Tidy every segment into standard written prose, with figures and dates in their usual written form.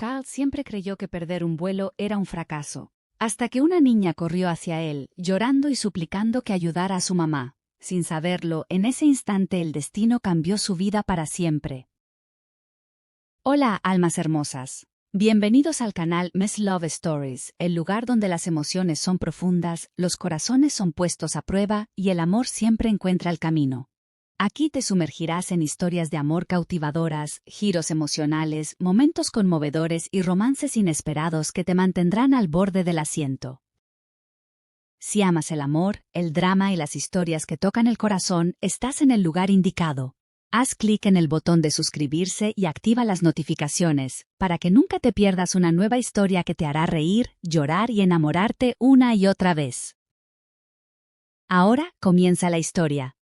Carl siempre creyó que perder un vuelo era un fracaso, hasta que una niña corrió hacia él, llorando y suplicando que ayudara a su mamá. Sin saberlo, en ese instante el destino cambió su vida para siempre. Hola, almas hermosas. Bienvenidos al canal Miss Love Stories, el lugar donde las emociones son profundas, los corazones son puestos a prueba y el amor siempre encuentra el camino. Aquí te sumergirás en historias de amor cautivadoras, giros emocionales, momentos conmovedores y romances inesperados que te mantendrán al borde del asiento. Si amas el amor, el drama y las historias que tocan el corazón, estás en el lugar indicado. Haz clic en el botón de suscribirse y activa las notificaciones, para que nunca te pierdas una nueva historia que te hará reír, llorar y enamorarte una y otra vez. Ahora comienza la historia.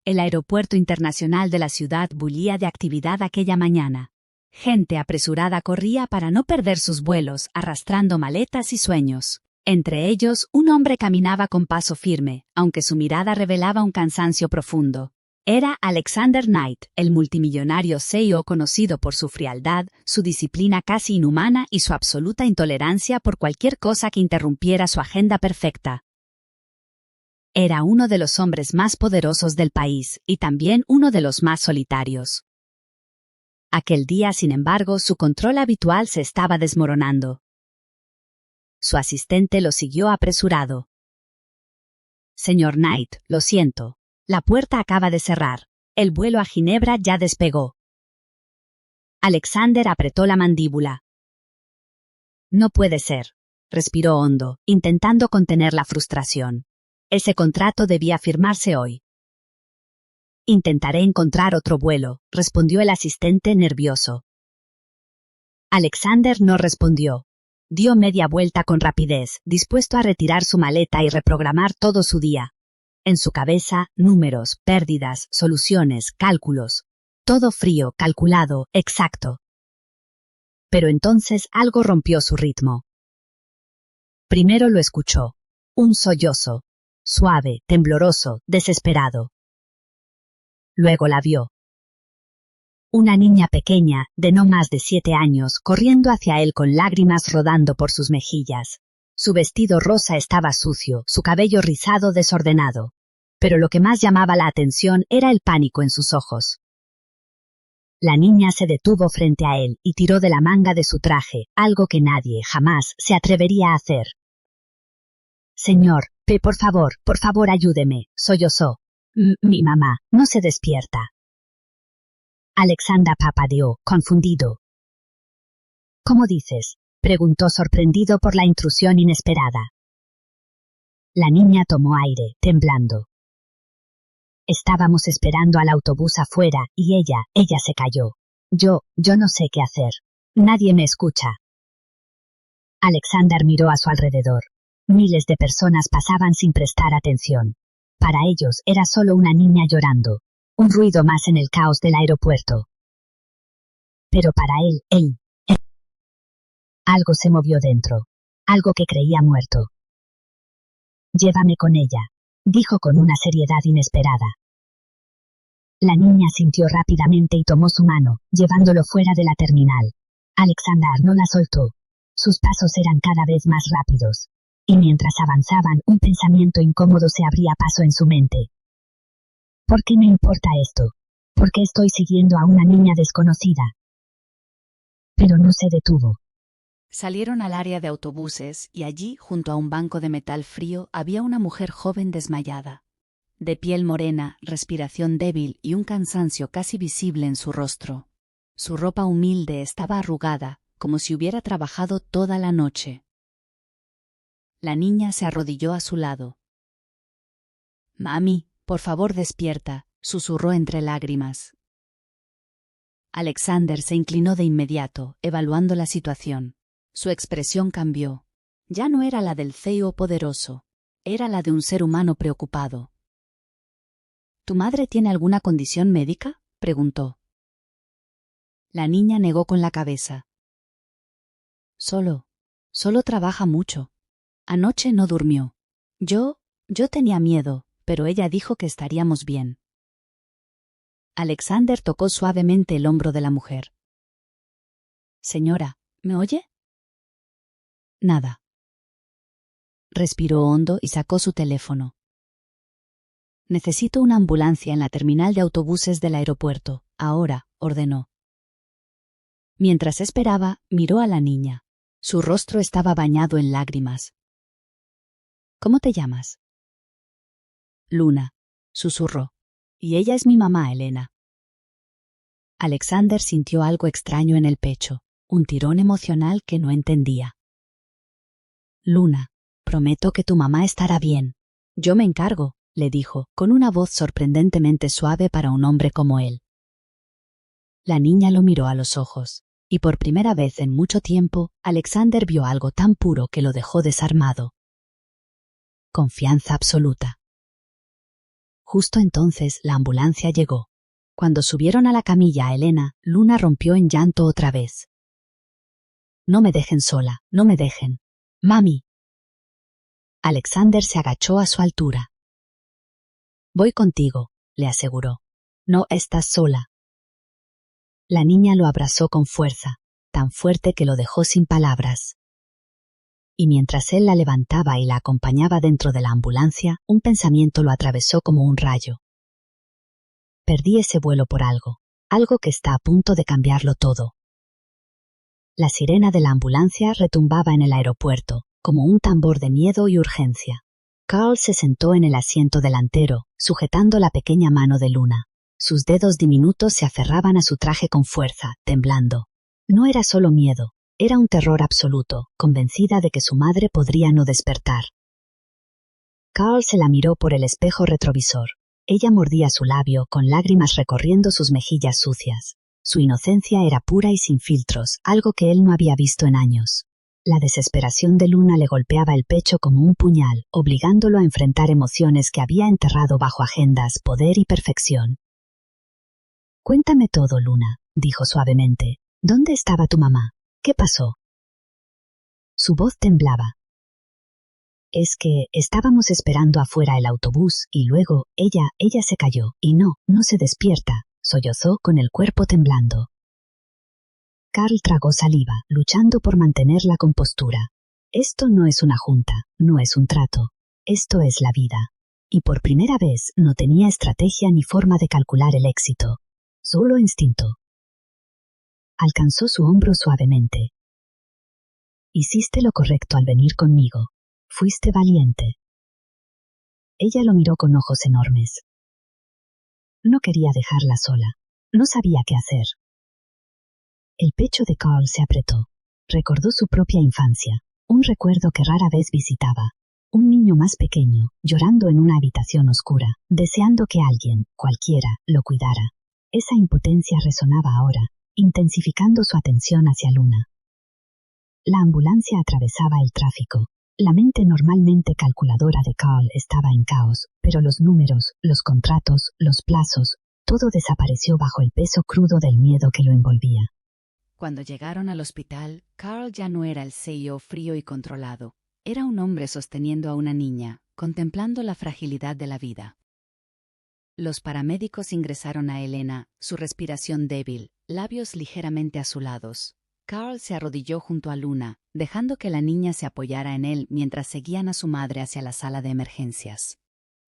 El aeropuerto internacional de la ciudad bullía de actividad aquella mañana. Gente apresurada corría para no perder sus vuelos, arrastrando maletas y sueños. Entre ellos, un hombre caminaba con paso firme, aunque su mirada revelaba un cansancio profundo. Era Alexander Knight, el multimillonario CEO conocido por su frialdad, su disciplina casi inhumana y su absoluta intolerancia por cualquier cosa que interrumpiera su agenda perfecta. Era uno de los hombres más poderosos del país y también uno de los más solitarios. Aquel día, sin embargo, su control habitual se estaba desmoronando. Su asistente lo siguió apresurado. Señor Knight, lo siento. La puerta acaba de cerrar. El vuelo a Ginebra ya despegó. Alexander apretó la mandíbula. No puede ser. Respiró hondo, intentando contener la frustración. Ese contrato debía firmarse hoy. Intentaré encontrar otro vuelo, respondió el asistente nervioso. Alexander no respondió. Dio media vuelta con rapidez, dispuesto a retirar su maleta y reprogramar todo su día. En su cabeza, números, pérdidas, soluciones, cálculos. Todo frío, calculado, exacto. Pero entonces algo rompió su ritmo. Primero lo escuchó. Un sollozo. Suave, tembloroso, desesperado. Luego la vio. Una niña pequeña, de no más de 7 años, corriendo hacia él con lágrimas rodando por sus mejillas. Su vestido rosa estaba sucio, su cabello rizado desordenado. Pero lo que más llamaba la atención era el pánico en sus ojos. La niña se detuvo frente a él y tiró de la manga de su traje, algo que nadie, jamás, se atrevería a hacer. Señor, por favor, ayúdeme, sollozó. Mi mamá, no se despierta. Alexander parpadeó, confundido. ¿Cómo dices? Preguntó sorprendido por la intrusión inesperada. La niña tomó aire, temblando. Estábamos esperando al autobús afuera, y ella se cayó. Yo no sé qué hacer. Nadie me escucha. Alexander miró a su alrededor. Miles de personas pasaban sin prestar atención. Para ellos era solo una niña llorando. Un ruido más en el caos del aeropuerto. Pero para él. Algo se movió dentro. Algo que creía muerto. Llévame con ella, dijo con una seriedad inesperada. La niña sintió rápidamente y tomó su mano, llevándolo fuera de la terminal. Alexander no la soltó. Sus pasos eran cada vez más rápidos. Y mientras avanzaban, un pensamiento incómodo se abría paso en su mente. ¿Por qué me importa esto? ¿Por qué estoy siguiendo a una niña desconocida? Pero no se detuvo. Salieron al área de autobuses y allí, junto a un banco de metal frío, había una mujer joven desmayada. De piel morena, respiración débil y un cansancio casi visible en su rostro. Su ropa humilde estaba arrugada, como si hubiera trabajado toda la noche. La niña se arrodilló a su lado. «Mami, por favor despierta», susurró entre lágrimas. Alexander se inclinó de inmediato, evaluando la situación. Su expresión cambió. Ya no era la del CEO poderoso, era la de un ser humano preocupado. «¿Tu madre tiene alguna condición médica?», preguntó. La niña negó con la cabeza. Solo trabaja mucho. Anoche no durmió. Yo tenía miedo, pero ella dijo que estaríamos bien. Alexander tocó suavemente el hombro de la mujer. Señora, ¿me oye? Nada. Respiró hondo y sacó su teléfono. Necesito una ambulancia en la terminal de autobuses del aeropuerto. Ahora, ordenó. Mientras esperaba, miró a la niña. Su rostro estaba bañado en lágrimas. ¿Cómo te llamas? Luna, susurró. Y ella es mi mamá, Elena. Alexander sintió algo extraño en el pecho, un tirón emocional que no entendía. Luna, prometo que tu mamá estará bien. Yo me encargo, le dijo, con una voz sorprendentemente suave para un hombre como él. La niña lo miró a los ojos, y por primera vez en mucho tiempo, Alexander vio algo tan puro que lo dejó desarmado. Confianza absoluta. Justo entonces la ambulancia llegó. Cuando subieron a la camilla a Elena, Luna rompió en llanto otra vez. No me dejen sola, no me dejen. Mami. Alexander se agachó a su altura. Voy contigo, le aseguró. No estás sola. La niña lo abrazó con fuerza, tan fuerte que lo dejó sin palabras. Y mientras él la levantaba y la acompañaba dentro de la ambulancia, un pensamiento lo atravesó como un rayo. Perdí ese vuelo por algo que está a punto de cambiarlo todo. La sirena de la ambulancia retumbaba en el aeropuerto, como un tambor de miedo y urgencia. Carl se sentó en el asiento delantero, sujetando la pequeña mano de Luna. Sus dedos diminutos se aferraban a su traje con fuerza, temblando. No era solo miedo, era un terror absoluto, convencida de que su madre podría no despertar. Carl se la miró por el espejo retrovisor. Ella mordía su labio, con lágrimas recorriendo sus mejillas sucias. Su inocencia era pura y sin filtros, algo que él no había visto en años. La desesperación de Luna le golpeaba el pecho como un puñal, obligándolo a enfrentar emociones que había enterrado bajo agendas, poder y perfección. Cuéntame todo, Luna, dijo suavemente. ¿Dónde estaba tu mamá? ¿Qué pasó? Su voz temblaba. Es que estábamos esperando afuera el autobús y luego ella se cayó y no se despierta, sollozó con el cuerpo temblando. Carl tragó saliva, luchando por mantener la compostura. Esto no es una junta, no es un trato. Esto es la vida. Y por primera vez no tenía estrategia ni forma de calcular el éxito. Solo instinto. Alcanzó su hombro suavemente. Hiciste lo correcto al venir conmigo. Fuiste valiente. Ella lo miró con ojos enormes. No quería dejarla sola. No sabía qué hacer. El pecho de Carl se apretó. Recordó su propia infancia, un recuerdo que rara vez visitaba. Un niño más pequeño, llorando en una habitación oscura, deseando que alguien, cualquiera, lo cuidara. Esa impotencia resonaba ahora, intensificando su atención hacia Luna. La ambulancia atravesaba el tráfico. La mente normalmente calculadora de Carl estaba en caos, pero los números, los contratos, los plazos, todo desapareció bajo el peso crudo del miedo que lo envolvía. Cuando llegaron al hospital, Carl ya no era el CEO frío y controlado. Era un hombre sosteniendo a una niña, contemplando la fragilidad de la vida. Los paramédicos ingresaron a Elena, su respiración débil, labios ligeramente azulados. Carl se arrodilló junto a Luna, dejando que la niña se apoyara en él mientras seguían a su madre hacia la sala de emergencias.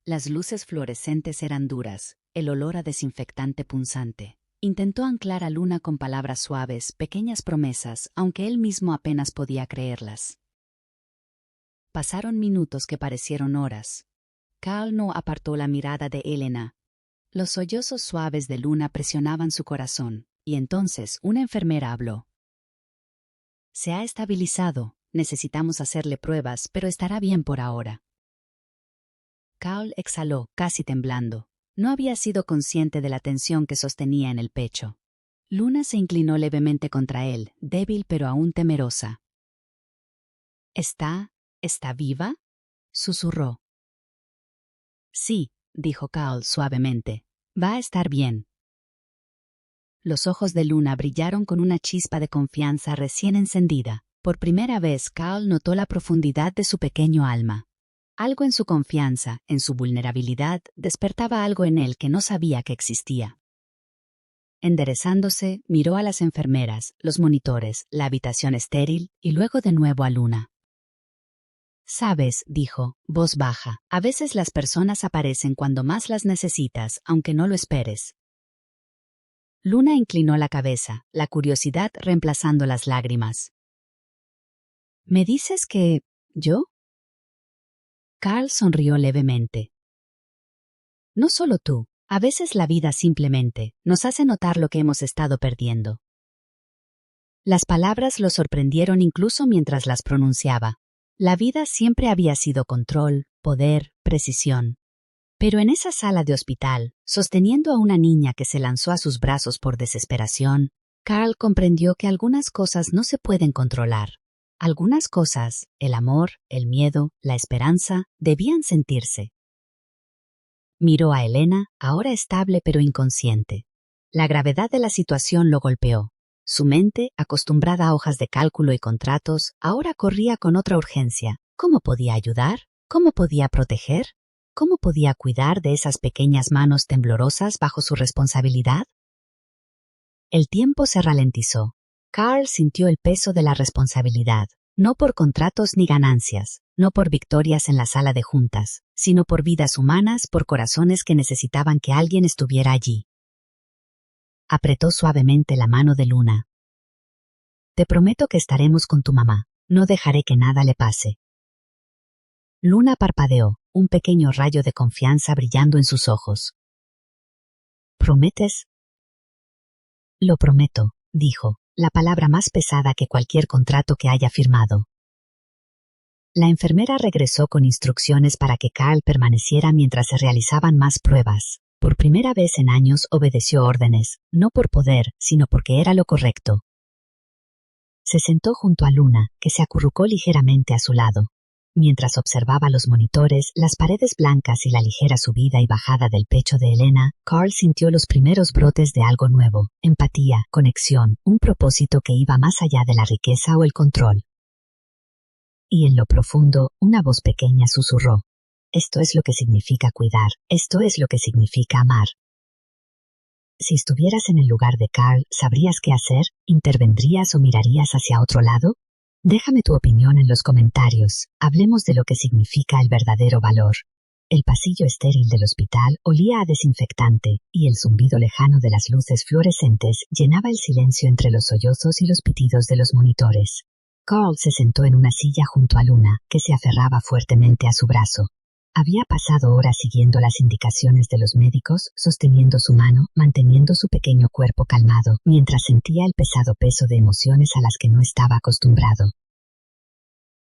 Las luces fluorescentes eran duras, el olor a desinfectante punzante. Intentó anclar a Luna con palabras suaves, pequeñas promesas, aunque él mismo apenas podía creerlas. Pasaron minutos que parecieron horas. Carl no apartó la mirada de Elena. Los sollozos suaves de Luna presionaban su corazón, y entonces una enfermera habló. Se ha estabilizado, necesitamos hacerle pruebas, pero estará bien por ahora. Carl exhaló, casi temblando. No había sido consciente de la tensión que sostenía en el pecho. Luna se inclinó levemente contra él, débil pero aún temerosa. ¿Está viva?, susurró. Sí, dijo Carl suavemente. Va a estar bien. Los ojos de Luna brillaron con una chispa de confianza recién encendida. Por primera vez, Carl notó la profundidad de su pequeño alma. Algo en su confianza, en su vulnerabilidad, despertaba algo en él que no sabía que existía. Enderezándose, miró a las enfermeras, los monitores, la habitación estéril y luego de nuevo a Luna. «Sabes», dijo, voz baja, «a veces las personas aparecen cuando más las necesitas, aunque no lo esperes». Luna inclinó la cabeza, la curiosidad reemplazando las lágrimas. «¿Me dices que... yo?» Carl sonrió levemente. «No solo tú, a veces la vida simplemente nos hace notar lo que hemos estado perdiendo». Las palabras lo sorprendieron incluso mientras las pronunciaba. La vida siempre había sido control, poder, precisión. Pero en esa sala de hospital, sosteniendo a una niña que se lanzó a sus brazos por desesperación, Carl comprendió que algunas cosas no se pueden controlar. Algunas cosas, el amor, el miedo, la esperanza, debían sentirse. Miró a Elena, ahora estable pero inconsciente. La gravedad de la situación lo golpeó. Su mente, acostumbrada a hojas de cálculo y contratos, ahora corría con otra urgencia. ¿Cómo podía ayudar? ¿Cómo podía proteger? ¿Cómo podía cuidar de esas pequeñas manos temblorosas bajo su responsabilidad? El tiempo se ralentizó. Carl sintió el peso de la responsabilidad, no por contratos ni ganancias, no por victorias en la sala de juntas, sino por vidas humanas, por corazones que necesitaban que alguien estuviera allí. Apretó suavemente la mano de Luna. «Te prometo que estaremos con tu mamá. No dejaré que nada le pase». Luna parpadeó, un pequeño rayo de confianza brillando en sus ojos. «¿Prometes?» «Lo prometo», dijo, la palabra más pesada que cualquier contrato que haya firmado. La enfermera regresó con instrucciones para que Carl permaneciera mientras se realizaban más pruebas. Por primera vez en años obedeció órdenes, no por poder, sino porque era lo correcto. Se sentó junto a Luna, que se acurrucó ligeramente a su lado. Mientras observaba los monitores, las paredes blancas y la ligera subida y bajada del pecho de Elena, Carl sintió los primeros brotes de algo nuevo, empatía, conexión, un propósito que iba más allá de la riqueza o el control. Y en lo profundo, una voz pequeña susurró: «Esto es lo que significa cuidar, esto es lo que significa amar». Si estuvieras en el lugar de Carl, ¿sabrías qué hacer? ¿Intervendrías o mirarías hacia otro lado? Déjame tu opinión en los comentarios. Hablemos de lo que significa el verdadero valor. El pasillo estéril del hospital olía a desinfectante, y el zumbido lejano de las luces fluorescentes llenaba el silencio entre los sollozos y los pitidos de los monitores. Carl se sentó en una silla junto a Luna, que se aferraba fuertemente a su brazo. Había pasado horas siguiendo las indicaciones de los médicos, sosteniendo su mano, manteniendo su pequeño cuerpo calmado, mientras sentía el pesado peso de emociones a las que no estaba acostumbrado.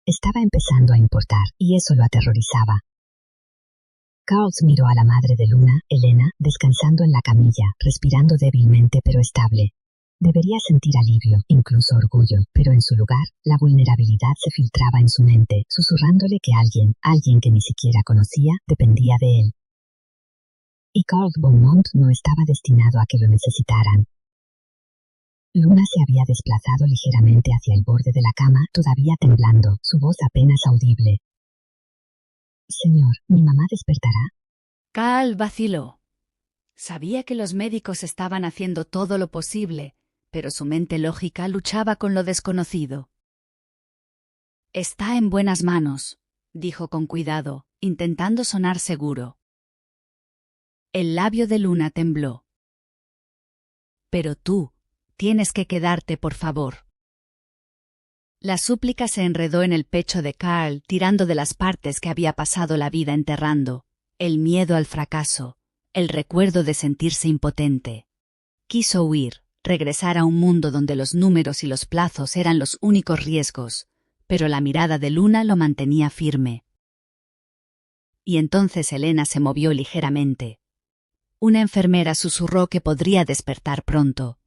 Estaba empezando a importar, y eso lo aterrorizaba. Carl miró a la madre de Luna, Elena, descansando en la camilla, respirando débilmente pero estable. Debería sentir alivio, incluso orgullo, pero en su lugar, la vulnerabilidad se filtraba en su mente, susurrándole que alguien que ni siquiera conocía, dependía de él. Y Carl Beaumont no estaba destinado a que lo necesitaran. Luna se había desplazado ligeramente hacia el borde de la cama, todavía temblando, su voz apenas audible. «Señor, ¿mi mamá despertará?» Carl vaciló. Sabía que los médicos estaban haciendo todo lo posible, pero su mente lógica luchaba con lo desconocido. «Está en buenas manos», dijo con cuidado, intentando sonar seguro. El labio de Luna tembló. «Pero tú, tienes que quedarte, por favor». La súplica se enredó en el pecho de Carl, tirando de las partes que había pasado la vida enterrando, el miedo al fracaso, el recuerdo de sentirse impotente. Quiso huir, regresar a un mundo donde los números y los plazos eran los únicos riesgos, pero la mirada de Luna lo mantenía firme. Y entonces Elena se movió ligeramente. Una enfermera susurró que podría despertar pronto.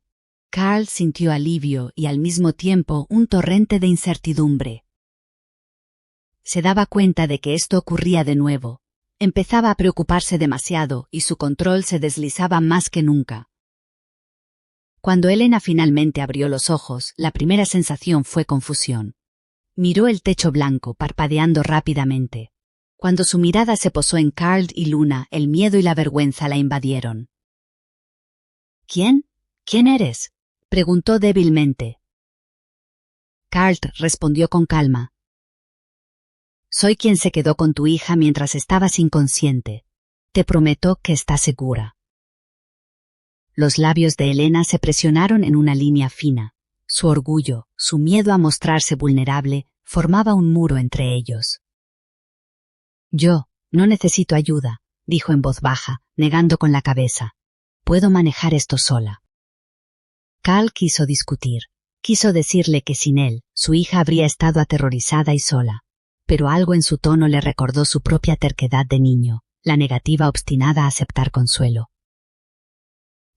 Carl sintió alivio y al mismo tiempo un torrente de incertidumbre. Se daba cuenta de que esto ocurría de nuevo. Empezaba a preocuparse demasiado y su control se deslizaba más que nunca. Cuando Elena finalmente abrió los ojos, la primera sensación fue confusión. Miró el techo blanco, parpadeando rápidamente. Cuando su mirada se posó en Carl y Luna, el miedo y la vergüenza la invadieron. «¿Quién? ¿Quién eres?, preguntó débilmente. Carl respondió con calma. Soy quien se quedó con tu hija mientras estabas inconsciente. Te prometo que estás segura. Los labios de Elena se presionaron en una línea fina. Su orgullo, su miedo a mostrarse vulnerable, formaba un muro entre ellos. Yo no necesito ayuda, dijo en voz baja, negando con la cabeza. Puedo manejar esto sola. Carl quiso discutir. Quiso decirle que sin él, su hija habría estado aterrorizada y sola. Pero algo en su tono le recordó su propia terquedad de niño, la negativa obstinada a aceptar consuelo.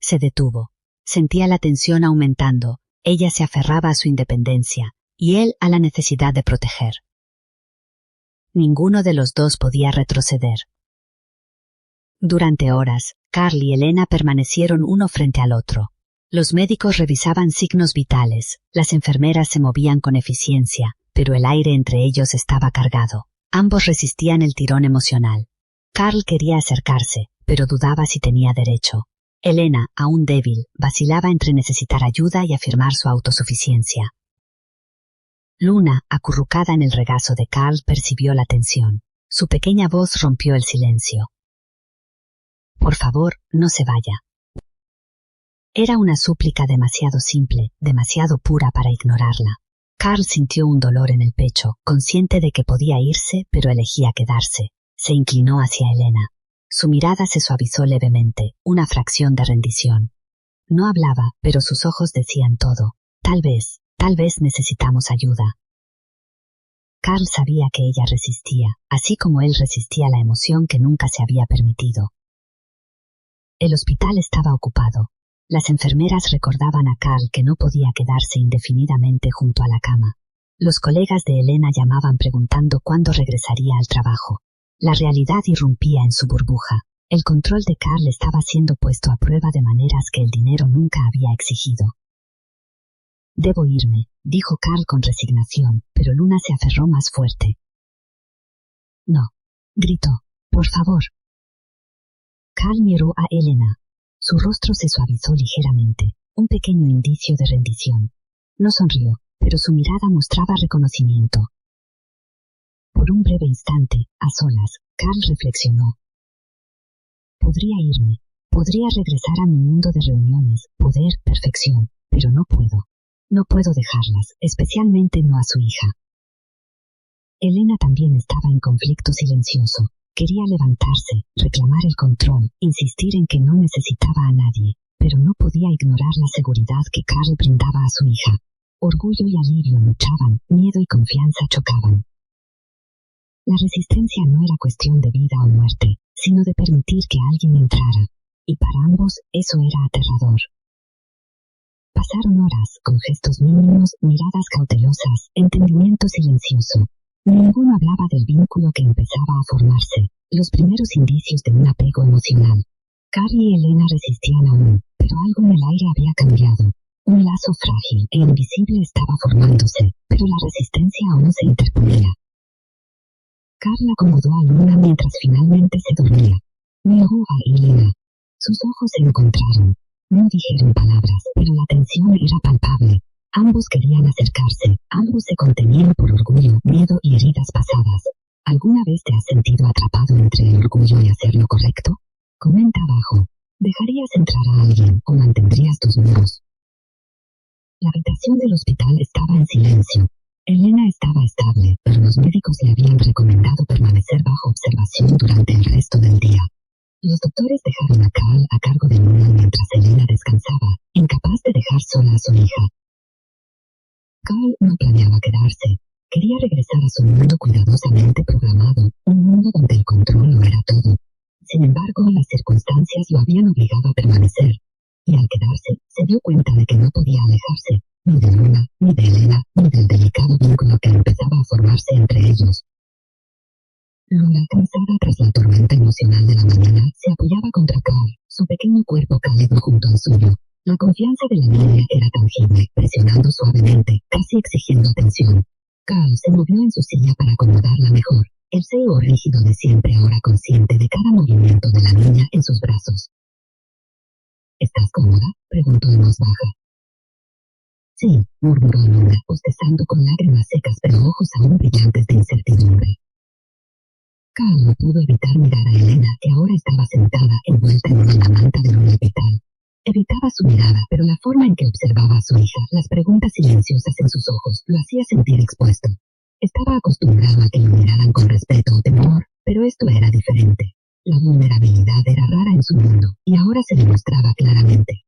Se detuvo. Sentía la tensión aumentando. Ella se aferraba a su independencia, y él a la necesidad de proteger. Ninguno de los dos podía retroceder. Durante horas, Carl y Elena permanecieron uno frente al otro. Los médicos revisaban signos vitales, las enfermeras se movían con eficiencia, pero el aire entre ellos estaba cargado. Ambos resistían el tirón emocional. Carl quería acercarse, pero dudaba si tenía derecho. Elena, aún débil, vacilaba entre necesitar ayuda y afirmar su autosuficiencia. Luna, acurrucada en el regazo de Carl, percibió la tensión. Su pequeña voz rompió el silencio. Por favor, no se vaya. Era una súplica demasiado simple, demasiado pura para ignorarla. Carl sintió un dolor en el pecho, consciente de que podía irse, pero elegía quedarse. Se inclinó hacia Elena. Su mirada se suavizó levemente, una fracción de rendición. No hablaba, pero sus ojos decían todo. Tal vez necesitamos ayuda. Carl sabía que ella resistía, así como él resistía la emoción que nunca se había permitido. El hospital estaba ocupado. Las enfermeras recordaban a Carl que no podía quedarse indefinidamente junto a la cama. Los colegas de Elena llamaban preguntando cuándo regresaría al trabajo. La realidad irrumpía en su burbuja. El control de Carl estaba siendo puesto a prueba de maneras que el dinero nunca había exigido. Debo irme, dijo Carl con resignación, pero Luna se aferró más fuerte. No, gritó, por favor. Carl miró a Elena. Su rostro se suavizó ligeramente, un pequeño indicio de rendición. No sonrió, pero su mirada mostraba reconocimiento. Por un breve instante, a solas, Carl reflexionó. Podría irme, podría regresar a mi mundo de reuniones, poder, perfección, pero no puedo. No puedo dejarlas, especialmente no a su hija. Elena también estaba en conflicto silencioso. Quería levantarse, reclamar el control, insistir en que no necesitaba a nadie, pero no podía ignorar la seguridad que Carl brindaba a su hija. Orgullo y alivio luchaban, miedo y confianza chocaban. La resistencia no era cuestión de vida o muerte, sino de permitir que alguien entrara, y para ambos eso era aterrador. Pasaron horas, con gestos mínimos, miradas cautelosas, entendimiento silencioso. Ninguno hablaba del vínculo que empezaba a formarse, los primeros indicios de un apego emocional. Carl y Elena resistían aún, pero algo en el aire había cambiado. Un lazo frágil e invisible estaba formándose, pero la resistencia aún se interponía. Carl acomodó a Luna mientras finalmente se dormía. Miró a Elena. Sus ojos se encontraron. No dijeron palabras, pero la tensión era palpable. Ambos querían acercarse, ambos se contenían por orgullo, miedo y heridas pasadas. ¿Alguna vez te has sentido atrapado entre el orgullo y hacer lo correcto? Comenta abajo. ¿Dejarías entrar a alguien o mantendrías tus muros? La habitación del hospital estaba en silencio. Elena estaba estable, pero los médicos le habían recomendado permanecer bajo observación durante el resto del día. Los doctores dejaron a Carl a cargo de Luna mientras Elena descansaba, incapaz de dejar sola a su hija. Carl no planeaba quedarse. Quería regresar a su mundo cuidadosamente programado, un mundo donde el control lo era todo. Sin embargo, las circunstancias lo habían obligado a permanecer, y al quedarse, se dio cuenta de que no podía alejarse, ni de Luna, ni de Elena, ni del delicado vínculo que empezaba a formarse entre ellos. Luna, cansada tras la tormenta emocional de la mañana, se apoyaba contra Carl, su pequeño cuerpo cálido junto al suyo. La confianza de la niña era tangible, presionando suavemente, casi exigiendo atención. Carl se movió en su silla para acomodarla mejor, el CEO rígido de siempre ahora consciente de cada movimiento de la niña en sus brazos. ¿Estás cómoda?, preguntó en voz baja. Sí, murmuró Luna, bostezando con lágrimas secas pero ojos aún brillantes de incertidumbre. Cal no pudo evitar mirar a Elena, que ahora estaba sentada, envuelta en una manta de luna vital. Evitaba su mirada, pero la forma en que observaba a su hija, las preguntas silenciosas en sus ojos, lo hacía sentir expuesto. Estaba acostumbrado a que lo miraran con respeto o temor, pero esto era diferente. La vulnerabilidad era rara en su mundo, y ahora se demostraba claramente.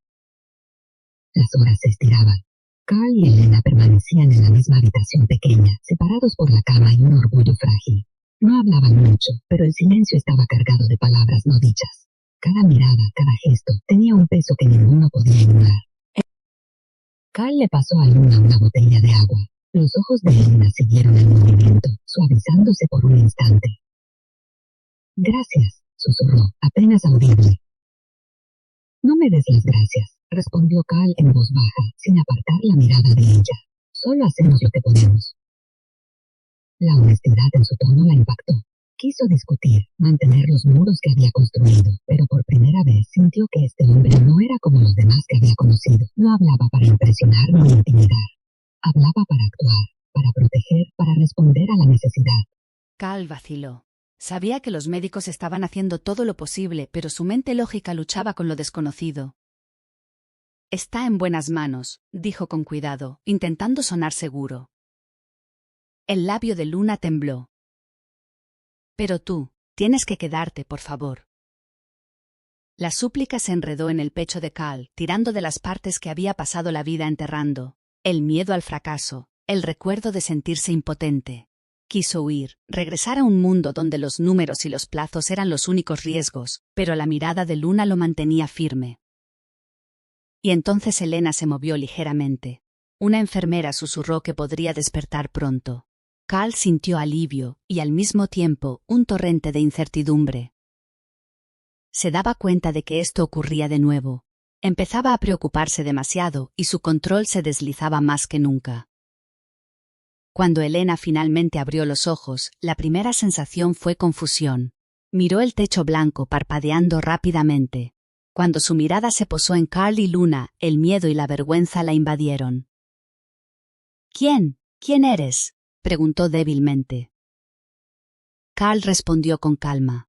Las horas se estiraban. Carl y Elena permanecían en la misma habitación pequeña, separados por la cama y un orgullo frágil. No hablaban mucho, pero el silencio estaba cargado de palabras no dichas. Cada mirada, cada gesto, tenía un peso que ninguno podía ignorar. Carl le pasó a Luna una botella de agua. Los ojos de Elena siguieron el movimiento, suavizándose por un instante. Gracias, susurró, apenas audible. No me des las gracias, respondió Carl en voz baja, sin apartar la mirada de ella. Solo hacemos lo que podemos. La honestidad en su tono la impactó. Quiso discutir, mantener los muros que había construido, pero por primera vez sintió que este hombre no era como los demás que había conocido. No hablaba para impresionar ni intimidar. Hablaba para actuar, para proteger, para responder a la necesidad. Cal vaciló. Sabía que los médicos estaban haciendo todo lo posible, pero su mente lógica luchaba con lo desconocido. Está en buenas manos, dijo con cuidado, intentando sonar seguro. El labio de Luna tembló. Pero tú, tienes que quedarte, por favor. La súplica se enredó en el pecho de Cal, tirando de las partes que había pasado la vida enterrando. El miedo al fracaso, el recuerdo de sentirse impotente. Quiso huir, regresar a un mundo donde los números y los plazos eran los únicos riesgos, pero la mirada de Luna lo mantenía firme. Y entonces Elena se movió ligeramente. Una enfermera susurró que podría despertar pronto. Cal sintió alivio y al mismo tiempo un torrente de incertidumbre. Se daba cuenta de que esto ocurría de nuevo. Empezaba a preocuparse demasiado y su control se deslizaba más que nunca. Cuando Elena finalmente abrió los ojos, la primera sensación fue confusión. Miró el techo blanco parpadeando rápidamente. Cuando su mirada se posó en Carl y Luna, el miedo y la vergüenza la invadieron. ¿Quién? ¿Quién eres?, preguntó débilmente. Carl respondió con calma.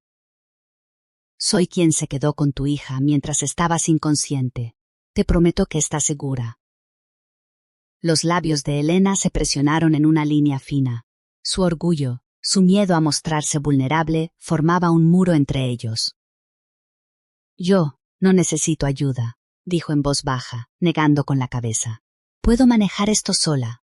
Soy quien se quedó con tu hija mientras estabas inconsciente. Te prometo que estás segura. Los labios de Elena se presionaron en una línea fina. Su orgullo, su miedo a mostrarse vulnerable, formaba un muro entre ellos. Yo no necesito ayuda, dijo en voz baja, negando con la cabeza. Puedo manejar esto sola.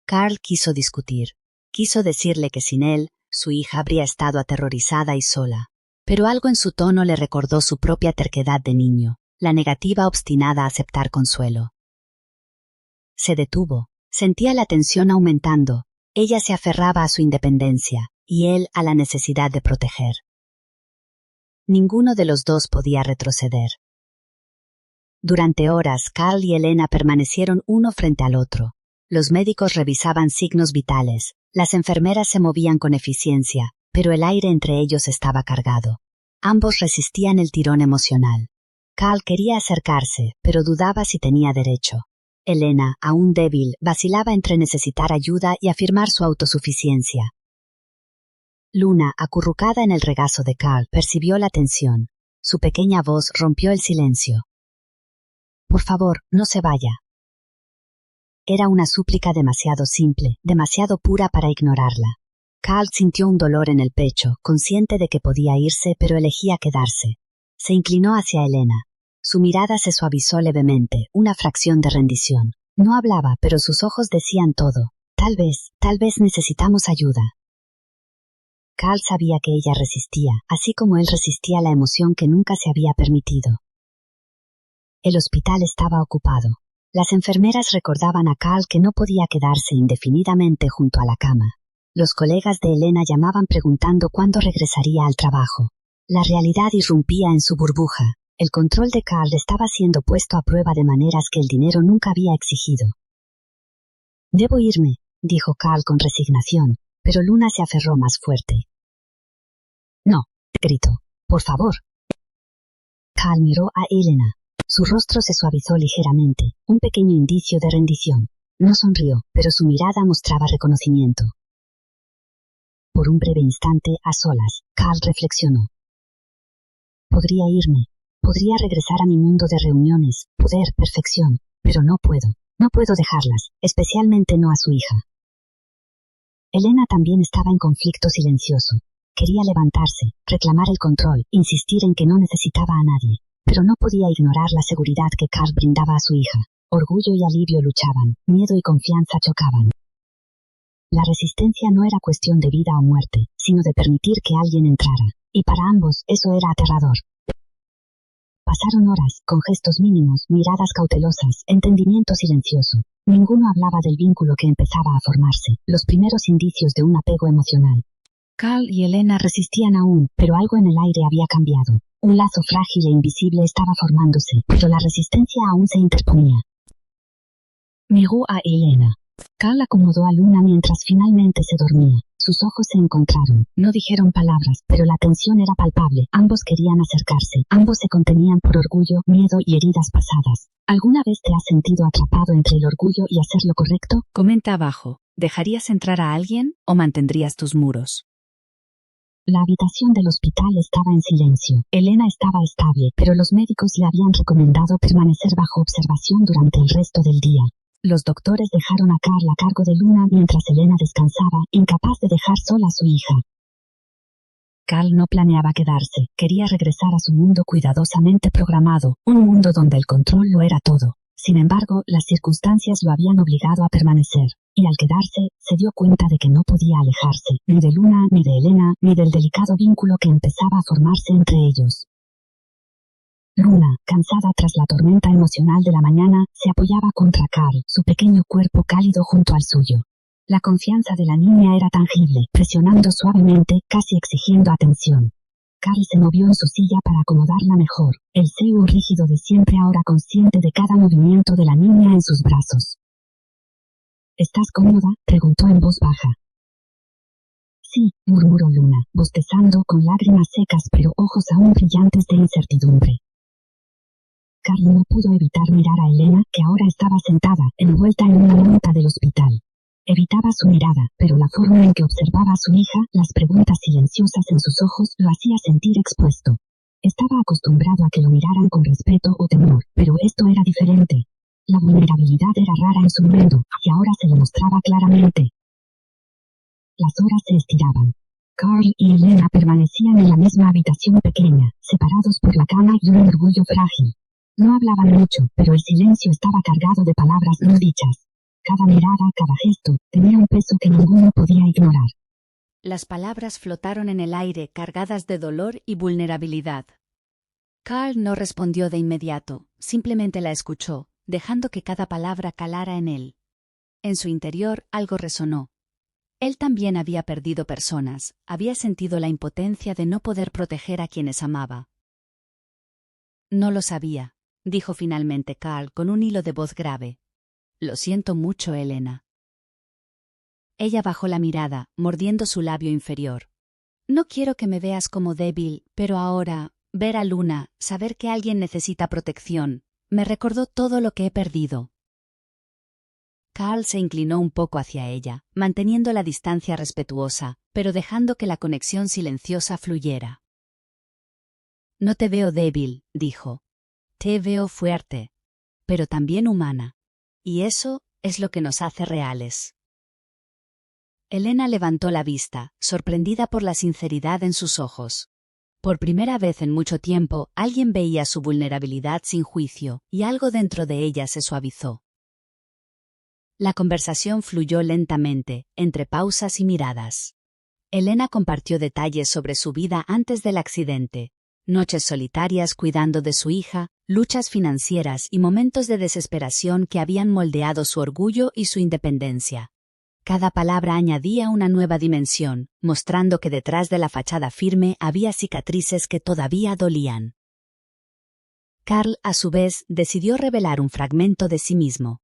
Carl quiso discutir. Quiso decirle que sin él, su hija habría estado aterrorizada y sola. Pero algo en su tono le recordó su propia terquedad de niño, la negativa obstinada a aceptar consuelo. Se detuvo. Sentía la tensión aumentando. Ella se aferraba a su independencia, y él a la necesidad de proteger. Ninguno de los dos podía retroceder. Durante horas, Carl y Elena permanecieron uno frente al otro. Los médicos revisaban signos vitales, las enfermeras se movían con eficiencia, pero el aire entre ellos estaba cargado. Ambos resistían el tirón emocional. Carl quería acercarse, pero dudaba si tenía derecho. Elena, aún débil, vacilaba entre necesitar ayuda y afirmar su autosuficiencia. Luna, acurrucada en el regazo de Carl, percibió la tensión. Su pequeña voz rompió el silencio. Por favor, no se vaya. Era una súplica demasiado simple, demasiado pura para ignorarla. Carl sintió un dolor en el pecho, consciente de que podía irse, pero elegía quedarse. Se inclinó hacia Elena. Su mirada se suavizó levemente, una fracción de rendición. No hablaba, pero sus ojos decían todo. Tal vez necesitamos ayuda. Carl sabía que ella resistía, así como él resistía la emoción que nunca se había permitido. El hospital estaba ocupado. Las enfermeras recordaban a Carl que no podía quedarse indefinidamente junto a la cama. Los colegas de Elena llamaban preguntando cuándo regresaría al trabajo. La realidad irrumpía en su burbuja. El control de Carl estaba siendo puesto a prueba de maneras que el dinero nunca había exigido. Debo irme, dijo Carl con resignación, pero Luna se aferró más fuerte. No, gritó. Por favor. Carl miró a Elena. Su rostro se suavizó ligeramente, un pequeño indicio de rendición. No sonrió, pero su mirada mostraba reconocimiento. Por un breve instante, a solas, Carl reflexionó. Podría irme. Podría regresar a mi mundo de reuniones, poder, perfección, pero no puedo. No puedo dejarlas, especialmente no a su hija. Elena también estaba en conflicto silencioso. Quería levantarse, reclamar el control, insistir en que no necesitaba a nadie, pero no podía ignorar la seguridad que Carl brindaba a su hija. Orgullo y alivio luchaban, miedo y confianza chocaban. La resistencia no era cuestión de vida o muerte, sino de permitir que alguien entrara, y para ambos eso era aterrador. Pasaron horas, con gestos mínimos, miradas cautelosas, entendimiento silencioso. Ninguno hablaba del vínculo que empezaba a formarse, los primeros indicios de un apego emocional. Carl y Elena resistían aún, pero algo en el aire había cambiado. Un lazo frágil e invisible estaba formándose, pero la resistencia aún se interponía. Miró a Elena. Carl acomodó a Luna mientras finalmente se dormía. Sus ojos se encontraron. No dijeron palabras, pero la tensión era palpable. Ambos querían acercarse. Ambos se contenían por orgullo, miedo y heridas pasadas. ¿Alguna vez te has sentido atrapado entre el orgullo y hacer lo correcto? Comenta abajo. ¿Dejarías entrar a alguien o mantendrías tus muros? La habitación del hospital estaba en silencio. Elena estaba estable, pero los médicos le habían recomendado permanecer bajo observación durante el resto del día. Los doctores dejaron a Carl a cargo de Luna mientras Elena descansaba, incapaz de dejar sola a su hija. Carl no planeaba quedarse, quería regresar a su mundo cuidadosamente programado, un mundo donde el control lo era todo. Sin embargo, las circunstancias lo habían obligado a permanecer, y al quedarse, se dio cuenta de que no podía alejarse, ni de Luna, ni de Elena, ni del delicado vínculo que empezaba a formarse entre ellos. Luna, cansada tras la tormenta emocional de la mañana, se apoyaba contra Carl, su pequeño cuerpo cálido junto al suyo. La confianza de la niña era tangible, presionando suavemente, casi exigiendo atención. Carl se movió en su silla para acomodarla mejor, el ceño rígido de siempre ahora consciente de cada movimiento de la niña en sus brazos. ¿Estás cómoda?, preguntó en voz baja. Sí, murmuró Luna, bostezando con lágrimas secas pero ojos aún brillantes de incertidumbre. Carl no pudo evitar mirar a Elena, que ahora estaba sentada, envuelta en una manta del hospital. Evitaba su mirada, pero la forma en que observaba a su hija, las preguntas silenciosas en sus ojos, lo hacía sentir expuesto. Estaba acostumbrado a que lo miraran con respeto o temor, pero esto era diferente. La vulnerabilidad era rara en su mundo, y ahora se le mostraba claramente. Las horas se estiraban. Carl y Elena permanecían en la misma habitación pequeña, separados por la cama y un orgullo frágil. No hablaban mucho, pero el silencio estaba cargado de palabras no dichas. Cada mirada, cada gesto, tenía un peso que ninguno podía ignorar. Las palabras flotaron en el aire cargadas de dolor y vulnerabilidad. Carl no respondió de inmediato, simplemente la escuchó, dejando que cada palabra calara en él. En su interior algo resonó. Él también había perdido personas, había sentido la impotencia de no poder proteger a quienes amaba. No lo sabía, dijo finalmente Carl con un hilo de voz grave. Lo siento mucho, Elena. Ella bajó la mirada, mordiendo su labio inferior. No quiero que me veas como débil, pero ahora, ver a Luna, saber que alguien necesita protección, me recordó todo lo que he perdido. Carl se inclinó un poco hacia ella, manteniendo la distancia respetuosa, pero dejando que la conexión silenciosa fluyera. No te veo débil, dijo. Te veo fuerte, pero también humana. Y eso es lo que nos hace reales. Elena levantó la vista, sorprendida por la sinceridad en sus ojos. Por primera vez en mucho tiempo, alguien veía su vulnerabilidad sin juicio, y algo dentro de ella se suavizó. La conversación fluyó lentamente, entre pausas y miradas. Elena compartió detalles sobre su vida antes del accidente. Noches solitarias cuidando de su hija, luchas financieras y momentos de desesperación que habían moldeado su orgullo y su independencia. Cada palabra añadía una nueva dimensión, mostrando que detrás de la fachada firme había cicatrices que todavía dolían. Carl, a su vez, decidió revelar un fragmento de sí mismo.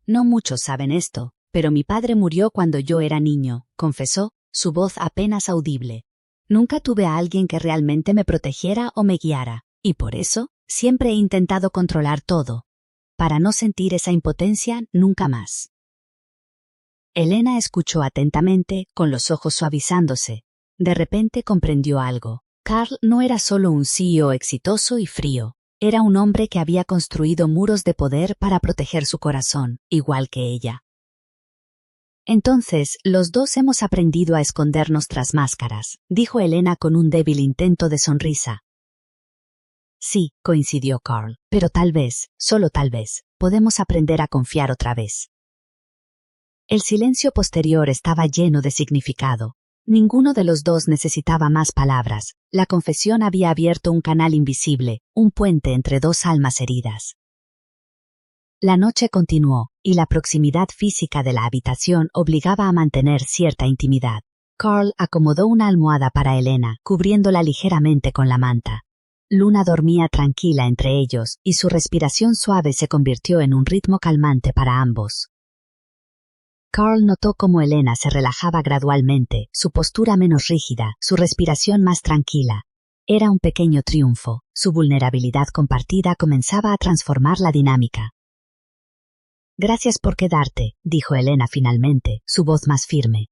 No muchos saben esto, pero mi padre murió cuando yo era niño, confesó, su voz apenas audible. Nunca tuve a alguien que realmente me protegiera o me guiara, y por eso, siempre he intentado controlar todo, para no sentir esa impotencia nunca más. Elena escuchó atentamente, con los ojos suavizándose. De repente comprendió algo. Carl no era solo un CEO exitoso y frío. Era un hombre que había construido muros de poder para proteger su corazón, igual que ella. Entonces, los dos hemos aprendido a escondernos tras máscaras, dijo Elena con un débil intento de sonrisa. Sí, coincidió Carl, pero tal vez, solo tal vez, podemos aprender a confiar otra vez. El silencio posterior estaba lleno de significado. Ninguno de los dos necesitaba más palabras. La confesión había abierto un canal invisible, un puente entre dos almas heridas. La noche continuó, y la proximidad física de la habitación obligaba a mantener cierta intimidad. Carl acomodó una almohada para Elena, cubriéndola ligeramente con la manta. Luna dormía tranquila entre ellos, y su respiración suave se convirtió en un ritmo calmante para ambos. Carl notó cómo Elena se relajaba gradualmente, su postura menos rígida, su respiración más tranquila. Era un pequeño triunfo, su vulnerabilidad compartida comenzaba a transformar la dinámica. Gracias por quedarte, dijo Elena finalmente, su voz más firme.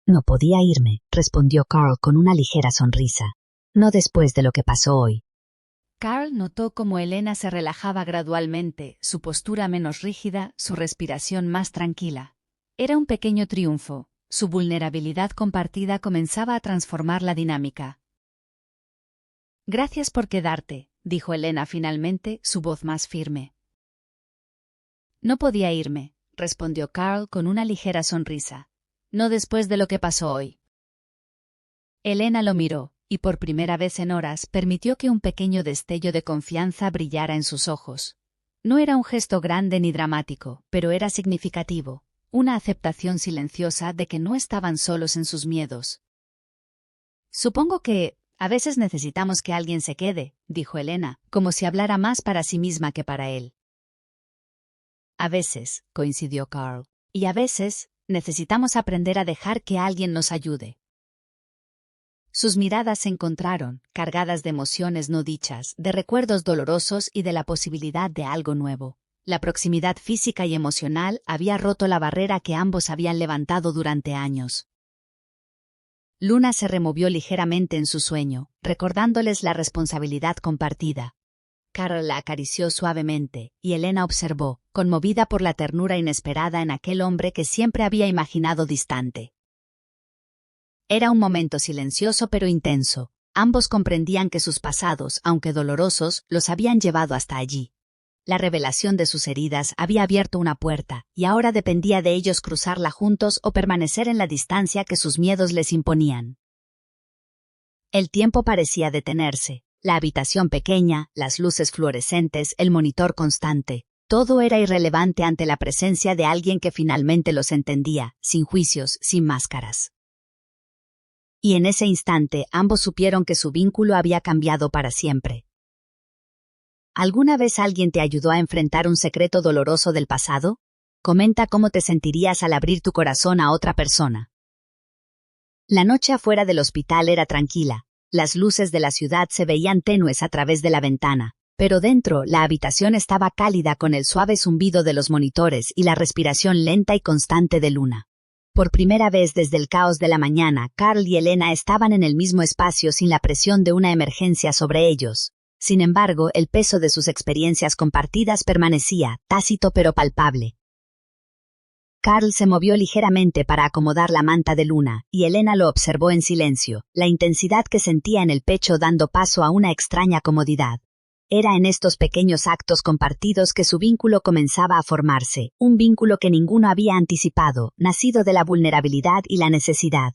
No podía irme, respondió Carl con una ligera sonrisa. No después de lo que pasó hoy. Carl notó cómo Elena se relajaba gradualmente, su postura menos rígida, su respiración más tranquila. Era un pequeño triunfo, su vulnerabilidad compartida comenzaba a transformar la dinámica. Gracias por quedarte, dijo Elena finalmente, su voz más firme. No podía irme, respondió Carl con una ligera sonrisa. No después de lo que pasó hoy. Elena lo miró, y por primera vez en horas permitió que un pequeño destello de confianza brillara en sus ojos. No era un gesto grande ni dramático, pero era significativo, una aceptación silenciosa de que no estaban solos en sus miedos. Supongo que, a veces necesitamos que alguien se quede, dijo Elena, como si hablara más para sí misma que para él. A veces, coincidió Carl, y a veces, necesitamos aprender a dejar que alguien nos ayude. Sus miradas se encontraron, cargadas de emociones no dichas, de recuerdos dolorosos y de la posibilidad de algo nuevo. La proximidad física y emocional había roto la barrera que ambos habían levantado durante años. Luna se removió ligeramente en su sueño, recordándoles la responsabilidad compartida. Carl la acarició suavemente, y Elena observó, conmovida por la ternura inesperada en aquel hombre que siempre había imaginado distante. Era un momento silencioso pero intenso. Ambos comprendían que sus pasados, aunque dolorosos, los habían llevado hasta allí. La revelación de sus heridas había abierto una puerta, y ahora dependía de ellos cruzarla juntos o permanecer en la distancia que sus miedos les imponían. El tiempo parecía detenerse. La habitación pequeña, las luces fluorescentes, el monitor constante. Todo era irrelevante ante la presencia de alguien que finalmente los entendía, sin juicios, sin máscaras. Y en ese instante ambos supieron que su vínculo había cambiado para siempre. ¿Alguna vez alguien te ayudó a enfrentar un secreto doloroso del pasado? Comenta cómo te sentirías al abrir tu corazón a otra persona. La noche afuera del hospital era tranquila. Las luces de la ciudad se veían tenues a través de la ventana, pero dentro la habitación estaba cálida con el suave zumbido de los monitores y la respiración lenta y constante de Luna. Por primera vez desde el caos de la mañana, Carl y Elena estaban en el mismo espacio sin la presión de una emergencia sobre ellos. Sin embargo, el peso de sus experiencias compartidas permanecía, tácito pero palpable. Carl se movió ligeramente para acomodar la manta de Luna, y Elena lo observó en silencio, la intensidad que sentía en el pecho dando paso a una extraña comodidad. Era en estos pequeños actos compartidos que su vínculo comenzaba a formarse, un vínculo que ninguno había anticipado, nacido de la vulnerabilidad y la necesidad.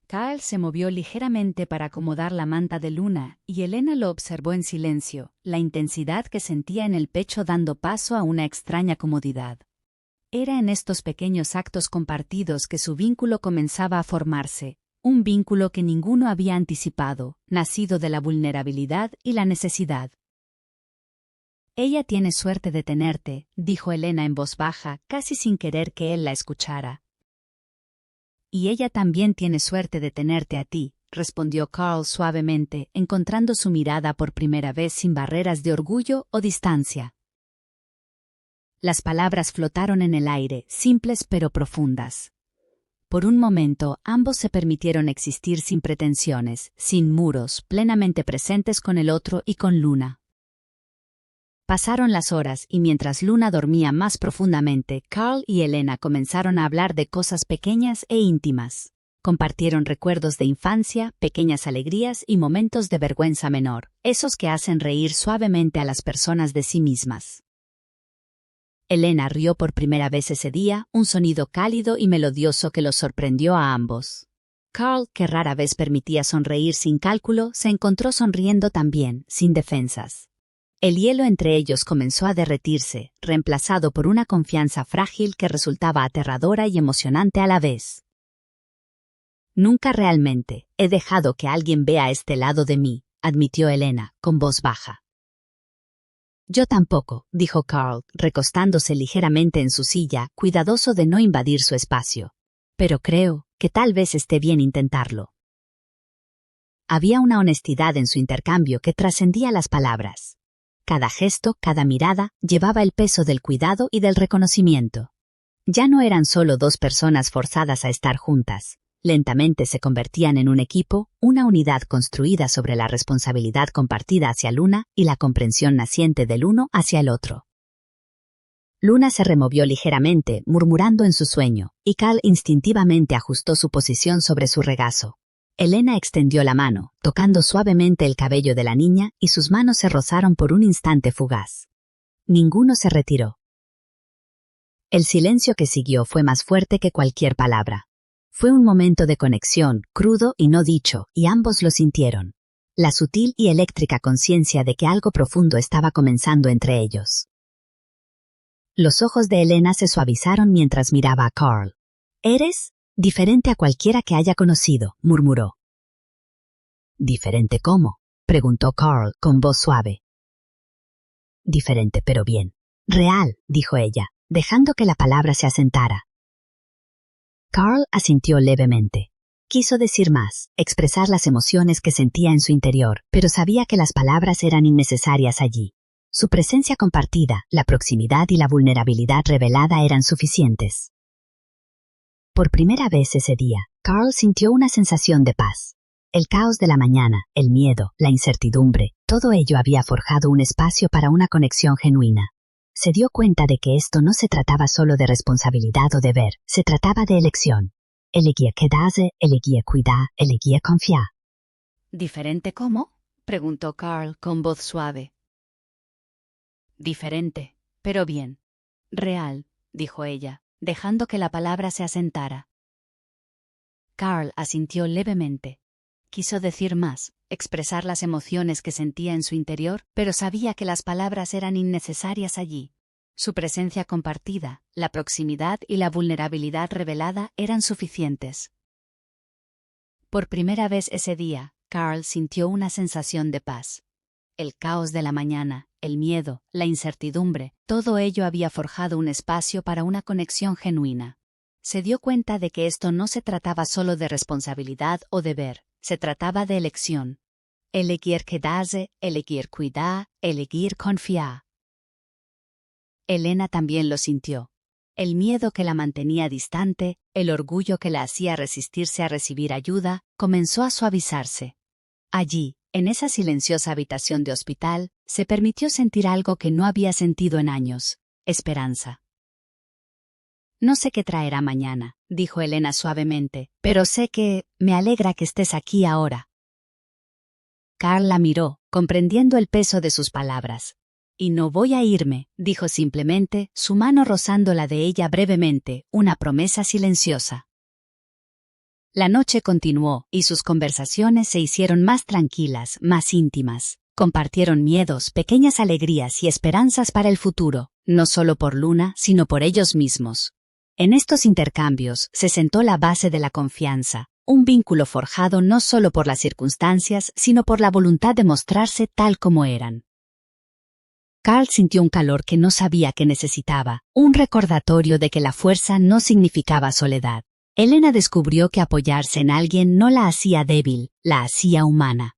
Carl se movió ligeramente para acomodar la manta de Luna, y Elena lo observó en silencio, la intensidad que sentía en el pecho dando paso a una extraña comodidad. Era en estos pequeños actos compartidos que su vínculo comenzaba a formarse, un vínculo que ninguno había anticipado, nacido de la vulnerabilidad y la necesidad. Ella tiene suerte de tenerte, dijo Elena en voz baja, casi sin querer que él la escuchara. Y ella también tiene suerte de tenerte a ti, respondió Carl suavemente, encontrando su mirada por primera vez sin barreras de orgullo o distancia. Las palabras flotaron en el aire, simples pero profundas. Por un momento, ambos se permitieron existir sin pretensiones, sin muros, plenamente presentes con el otro y con Luna. Pasaron las horas y mientras Luna dormía más profundamente, Carl y Elena comenzaron a hablar de cosas pequeñas e íntimas. Compartieron recuerdos de infancia, pequeñas alegrías y momentos de vergüenza menor, esos que hacen reír suavemente a las personas de sí mismas. Elena rió por primera vez ese día, un sonido cálido y melodioso que los sorprendió a ambos. Carl, que rara vez permitía sonreír sin cálculo, se encontró sonriendo también, sin defensas. El hielo entre ellos comenzó a derretirse, reemplazado por una confianza frágil que resultaba aterradora y emocionante a la vez. Nunca realmente he dejado que alguien vea este lado de mí, admitió Elena, con voz baja. Yo tampoco, dijo Carl, recostándose ligeramente en su silla, cuidadoso de no invadir su espacio. Pero creo que tal vez esté bien intentarlo. Había una honestidad en su intercambio que trascendía las palabras. Cada gesto, cada mirada, llevaba el peso del cuidado y del reconocimiento. Ya no eran solo dos personas forzadas a estar juntas. Lentamente se convertían en un equipo, una unidad construida sobre la responsabilidad compartida hacia Luna y la comprensión naciente del uno hacia el otro. Luna se removió ligeramente, murmurando en su sueño, y Carl instintivamente ajustó su posición sobre su regazo. Elena extendió la mano, tocando suavemente el cabello de la niña, y sus manos se rozaron por un instante fugaz. Ninguno se retiró. El silencio que siguió fue más fuerte que cualquier palabra. Fue un momento de conexión, crudo y no dicho, y ambos lo sintieron. La sutil y eléctrica conciencia de que algo profundo estaba comenzando entre ellos. Los ojos de Elena se suavizaron mientras miraba a Carl. «Eres diferente a cualquiera que haya conocido», murmuró. «¿Diferente cómo?», preguntó Carl con voz suave. «Diferente pero bien. Real», dijo ella, dejando que la palabra se asentara. Carl asintió levemente. Quiso decir más, expresar las emociones que sentía en su interior, pero sabía que las palabras eran innecesarias allí. Su presencia compartida, la proximidad y la vulnerabilidad revelada eran suficientes. Por primera vez ese día, Carl sintió una sensación de paz. El caos de la mañana, el miedo, la incertidumbre, todo ello había forjado un espacio para una conexión genuina. Se dio cuenta de que esto no se trataba solo de responsabilidad o deber, se trataba de elección. Elegir quedarse, elegir cuidar, elegir confiar. ¿Diferente cómo?, preguntó Carl con voz suave. Diferente, pero bien. Real, dijo ella, dejando que la palabra se asentara. Carl asintió levemente. Quiso decir más, expresar las emociones que sentía en su interior, pero sabía que las palabras eran innecesarias allí. Su presencia compartida, la proximidad y la vulnerabilidad revelada eran suficientes. Por primera vez ese día, Carl sintió una sensación de paz. El caos de la mañana, el miedo, la incertidumbre, todo ello había forjado un espacio para una conexión genuina. Se dio cuenta de que esto no se trataba solo de responsabilidad o deber, se trataba de elección. Elegir quedarse, elegir cuidar, elegir confiar. Elena también lo sintió. El miedo que la mantenía distante, el orgullo que la hacía resistirse a recibir ayuda, comenzó a suavizarse. Allí, en esa silenciosa habitación de hospital, se permitió sentir algo que no había sentido en años: esperanza. «No sé qué traerá mañana», dijo Elena suavemente, «pero sé que me alegra que estés aquí ahora». Carl la miró, comprendiendo el peso de sus palabras. «Y no voy a irme», dijo simplemente, su mano rozando la de ella brevemente, una promesa silenciosa. La noche continuó, y sus conversaciones se hicieron más tranquilas, más íntimas. Compartieron miedos, pequeñas alegrías y esperanzas para el futuro, no solo por Luna, sino por ellos mismos. En estos intercambios se sentó la base de la confianza, un vínculo forjado no solo por las circunstancias, sino por la voluntad de mostrarse tal como eran. Carl sintió un calor que no sabía que necesitaba, un recordatorio de que la fuerza no significaba soledad. Elena descubrió que apoyarse en alguien no la hacía débil, la hacía humana.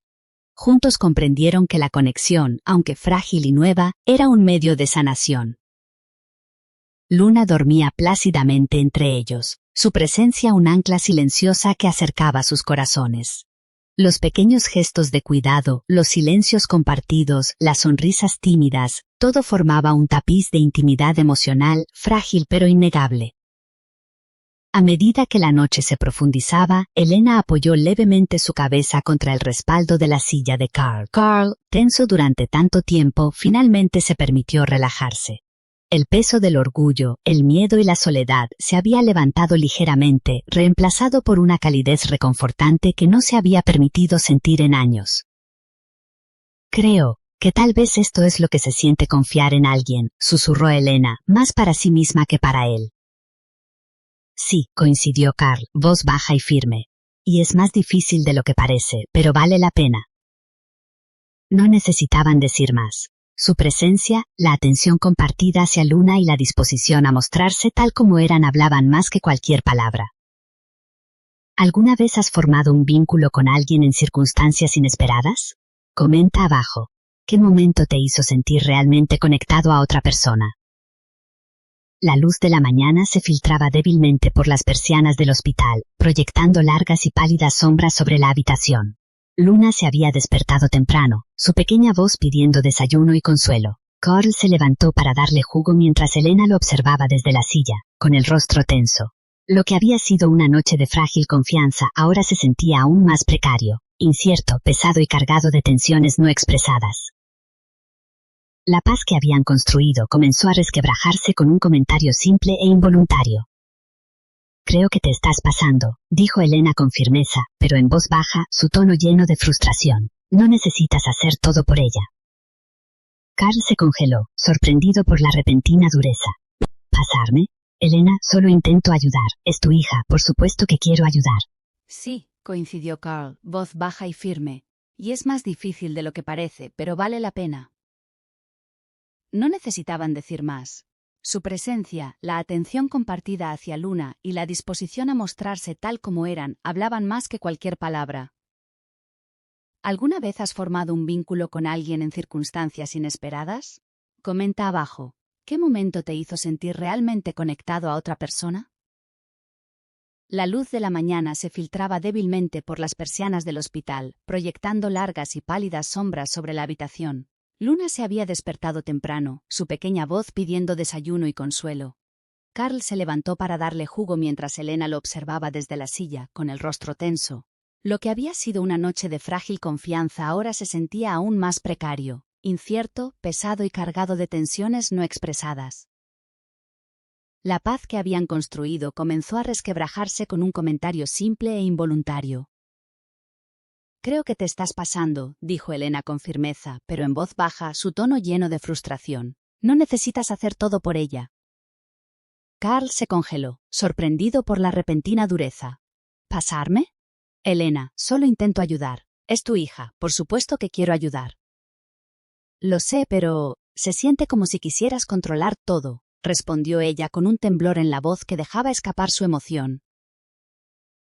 Juntos comprendieron que la conexión, aunque frágil y nueva, era un medio de sanación. Luna dormía plácidamente entre ellos, su presencia un ancla silenciosa que acercaba sus corazones. Los pequeños gestos de cuidado, los silencios compartidos, las sonrisas tímidas, todo formaba un tapiz de intimidad emocional, frágil pero innegable. A medida que la noche se profundizaba, Elena apoyó levemente su cabeza contra el respaldo de la silla de Carl. Carl, tenso durante tanto tiempo, finalmente se permitió relajarse. El peso del orgullo, el miedo y la soledad se había levantado ligeramente, reemplazado por una calidez reconfortante que no se había permitido sentir en años. Creo que tal vez esto es lo que se siente confiar en alguien, susurró Elena, más para sí misma que para él. Sí, coincidió Carl, voz baja y firme. Y es más difícil de lo que parece, pero vale la pena. No necesitaban decir más. Su presencia, la atención compartida hacia Luna y la disposición a mostrarse tal como eran hablaban más que cualquier palabra. ¿Alguna vez has formado un vínculo con alguien en circunstancias inesperadas? Comenta abajo. ¿Qué momento te hizo sentir realmente conectado a otra persona? La luz de la mañana se filtraba débilmente por las persianas del hospital, proyectando largas y pálidas sombras sobre la habitación. Luna se había despertado temprano, su pequeña voz pidiendo desayuno y consuelo. Carl se levantó para darle jugo mientras Elena lo observaba desde la silla, con el rostro tenso. Lo que había sido una noche de frágil confianza ahora se sentía aún más precario, incierto, pesado y cargado de tensiones no expresadas. La paz que habían construido comenzó a resquebrajarse con un comentario simple e involuntario. Creo que te estás pasando, dijo Elena con firmeza, pero en voz baja, su tono lleno de frustración. No necesitas hacer todo por ella. Carl se congeló, sorprendido por la repentina dureza. ¿Pasarme? Elena, solo intento ayudar. Es tu hija, por supuesto que quiero ayudar. Sí, coincidió Carl, voz baja y firme. Y es más difícil de lo que parece, pero vale la pena. No necesitaban decir más. Su presencia, la atención compartida hacia Luna y la disposición a mostrarse tal como eran hablaban más que cualquier palabra. ¿Alguna vez has formado un vínculo con alguien en circunstancias inesperadas? Comenta abajo. ¿Qué momento te hizo sentir realmente conectado a otra persona? La luz de la mañana se filtraba débilmente por las persianas del hospital, proyectando largas y pálidas sombras sobre la habitación. Luna se había despertado temprano, su pequeña voz pidiendo desayuno y consuelo. Carl se levantó para darle jugo mientras Elena lo observaba desde la silla, con el rostro tenso. Lo que había sido una noche de frágil confianza ahora se sentía aún más precario, incierto, pesado y cargado de tensiones no expresadas. La paz que habían construido comenzó a resquebrajarse con un comentario simple e involuntario. Creo que te estás pasando, dijo Elena con firmeza, pero en voz baja, su tono lleno de frustración. No necesitas hacer todo por ella. Carl se congeló, sorprendido por la repentina dureza. ¿Pasarme? Elena, solo intento ayudar. Es tu hija, por supuesto que quiero ayudar. Lo sé, pero se siente como si quisieras controlar todo, respondió ella con un temblor en la voz que dejaba escapar su emoción.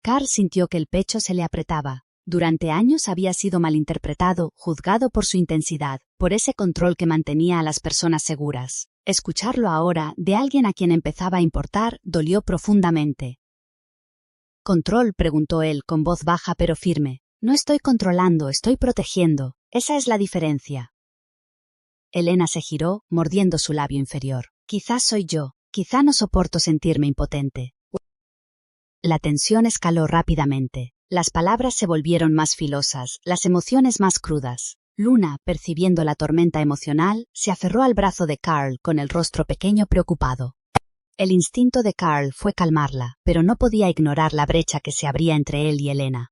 Carl sintió que el pecho se le apretaba. Durante años había sido malinterpretado, juzgado por su intensidad, por ese control que mantenía a las personas seguras. Escucharlo ahora, de alguien a quien empezaba a importar, dolió profundamente. ¿Control?, preguntó él, con voz baja pero firme. No estoy controlando, estoy protegiendo. Esa es la diferencia. Elena se giró, mordiendo su labio inferior. Quizás soy yo, quizá no soporto sentirme impotente. La tensión escaló rápidamente. Las palabras se volvieron más filosas, las emociones más crudas. Luna, percibiendo la tormenta emocional, se aferró al brazo de Carl con el rostro pequeño preocupado. El instinto de Carl fue calmarla, pero no podía ignorar la brecha que se abría entre él y Elena.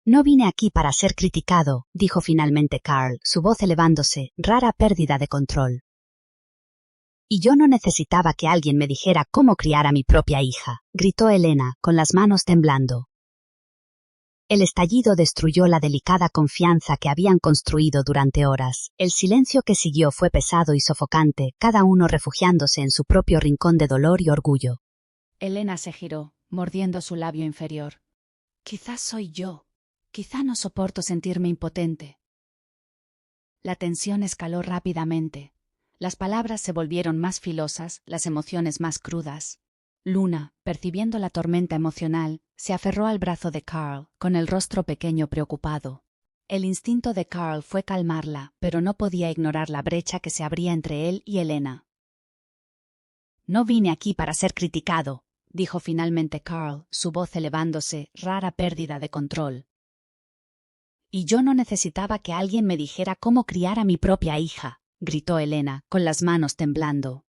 No vine aquí para ser criticado, dijo finalmente Carl, su voz elevándose, rara pérdida de control. Y yo no necesitaba que alguien me dijera cómo criar a mi propia hija, gritó Elena, con las manos temblando. El estallido destruyó la delicada confianza que habían construido durante horas. El silencio que siguió fue pesado y sofocante, cada uno refugiándose en su propio rincón de dolor y orgullo. Elena se giró, mordiendo su labio inferior. Quizás soy yo. Quizá no soporto sentirme impotente. La tensión escaló rápidamente. Las palabras se volvieron más filosas, las emociones más crudas. Luna, percibiendo la tormenta emocional, se aferró al brazo de Carl, con el rostro pequeño preocupado. El instinto de Carl fue calmarla, pero no podía ignorar la brecha que se abría entre él y Elena. «No vine aquí para ser criticado», dijo finalmente Carl, su voz elevándose, rara pérdida de control. «Y yo no necesitaba que alguien me dijera cómo criar a mi propia hija», gritó Elena, con las manos temblando.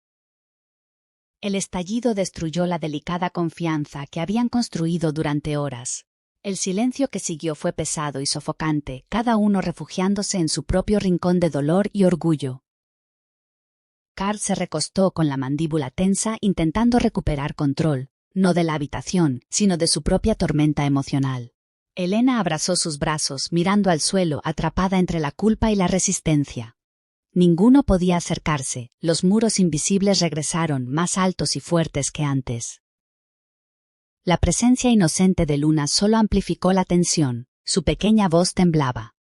El estallido destruyó la delicada confianza que habían construido durante horas. El silencio que siguió fue pesado y sofocante, cada uno refugiándose en su propio rincón de dolor y orgullo. Carl se recostó con la mandíbula tensa intentando recuperar control, no de la habitación, sino de su propia tormenta emocional. Elena abrazó sus brazos, mirando al suelo, atrapada entre la culpa y la resistencia. Ninguno podía acercarse, los muros invisibles regresaron, más altos y fuertes que antes. La presencia inocente de Luna solo amplificó la tensión, su pequeña voz temblaba.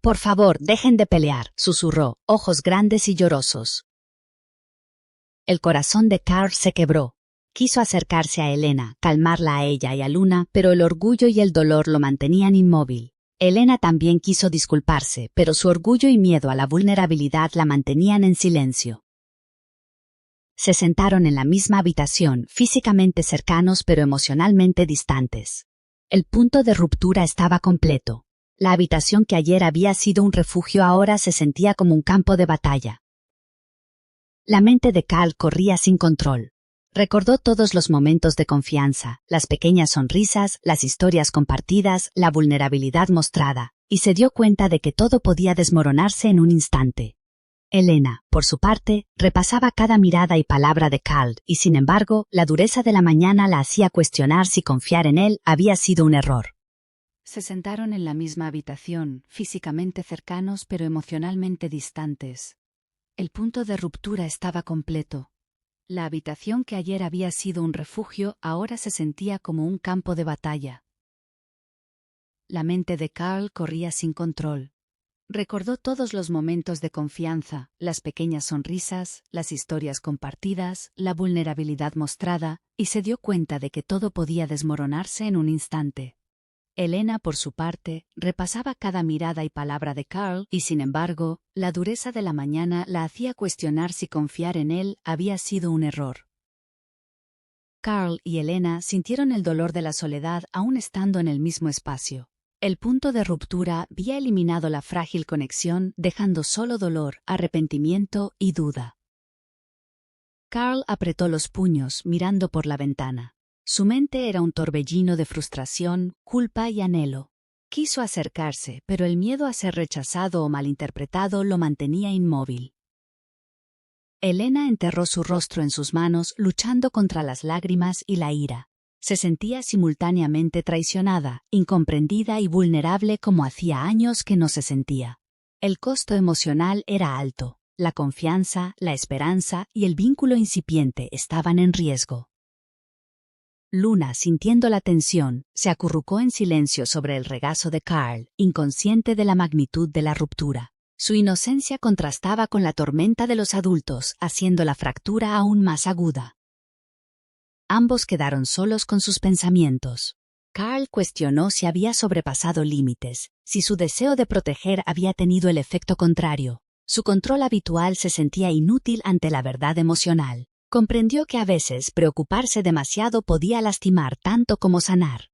«Por favor, dejen de pelear», susurró, ojos grandes y llorosos. El corazón de Carl se quebró. Quiso acercarse a Elena, calmarla a ella y a Luna, pero el orgullo y el dolor lo mantenían inmóvil. Elena también quiso disculparse, pero su orgullo y miedo a la vulnerabilidad la mantenían en silencio. Se sentaron en la misma habitación, físicamente cercanos pero emocionalmente distantes. El punto de ruptura estaba completo. La habitación que ayer había sido un refugio ahora se sentía como un campo de batalla. La mente de Carl corría sin control. Recordó todos los momentos de confianza, las pequeñas sonrisas, las historias compartidas, la vulnerabilidad mostrada, y se dio cuenta de que todo podía desmoronarse en un instante. Elena, por su parte, repasaba cada mirada y palabra de Carl, y sin embargo, la dureza de la mañana la hacía cuestionar si confiar en él había sido un error. Se sentaron en la misma habitación, físicamente cercanos pero emocionalmente distantes. El punto de ruptura estaba completo. La habitación que ayer había sido un refugio ahora se sentía como un campo de batalla. La mente de Carl corría sin control. Recordó todos los momentos de confianza, las pequeñas sonrisas, las historias compartidas, la vulnerabilidad mostrada, y se dio cuenta de que todo podía desmoronarse en un instante. Elena, por su parte, repasaba cada mirada y palabra de Carl, y sin embargo, la dureza de la mañana la hacía cuestionar si confiar en él había sido un error. Carl y Elena sintieron el dolor de la soledad aún estando en el mismo espacio. El punto de ruptura había eliminado la frágil conexión, dejando solo dolor, arrepentimiento y duda. Carl apretó los puños, mirando por la ventana. Su mente era un torbellino de frustración, culpa y anhelo. Quiso acercarse, pero el miedo a ser rechazado o malinterpretado lo mantenía inmóvil. Elena enterró su rostro en sus manos, luchando contra las lágrimas y la ira. Se sentía simultáneamente traicionada, incomprendida y vulnerable como hacía años que no se sentía. El costo emocional era alto. La confianza, la esperanza y el vínculo incipiente estaban en riesgo. Luna, sintiendo la tensión, se acurrucó en silencio sobre el regazo de Carl, inconsciente de la magnitud de la ruptura. Su inocencia contrastaba con la tormenta de los adultos, haciendo la fractura aún más aguda. Ambos quedaron solos con sus pensamientos. Carl cuestionó si había sobrepasado límites, si su deseo de proteger había tenido el efecto contrario. Su control habitual se sentía inútil ante la verdad emocional. Comprendió que a veces preocuparse demasiado podía lastimar tanto como sanar.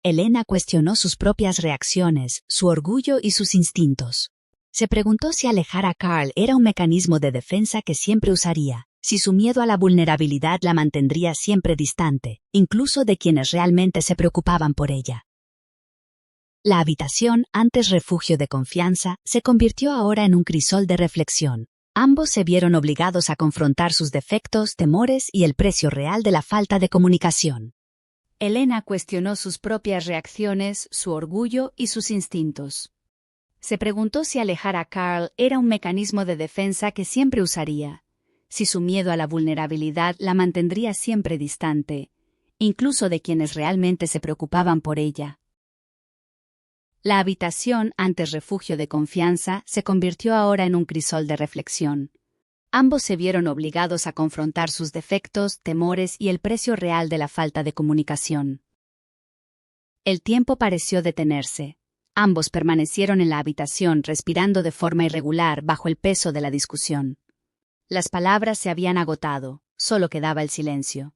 Elena cuestionó sus propias reacciones, su orgullo y sus instintos. Se preguntó si alejar a Carl era un mecanismo de defensa que siempre usaría, si su miedo a la vulnerabilidad la mantendría siempre distante, incluso de quienes realmente se preocupaban por ella. La habitación, antes refugio de confianza, se convirtió ahora en un crisol de reflexión. Ambos se vieron obligados a confrontar sus defectos, temores y el precio real de la falta de comunicación. Elena cuestionó sus propias reacciones, su orgullo y sus instintos. Se preguntó si alejar a Carl era un mecanismo de defensa que siempre usaría, si su miedo a la vulnerabilidad la mantendría siempre distante, incluso de quienes realmente se preocupaban por ella. La habitación, antes refugio de confianza, se convirtió ahora en un crisol de reflexión. Ambos se vieron obligados a confrontar sus defectos, temores y el precio real de la falta de comunicación. El tiempo pareció detenerse. Ambos permanecieron en la habitación respirando de forma irregular bajo el peso de la discusión. Las palabras se habían agotado, solo quedaba el silencio.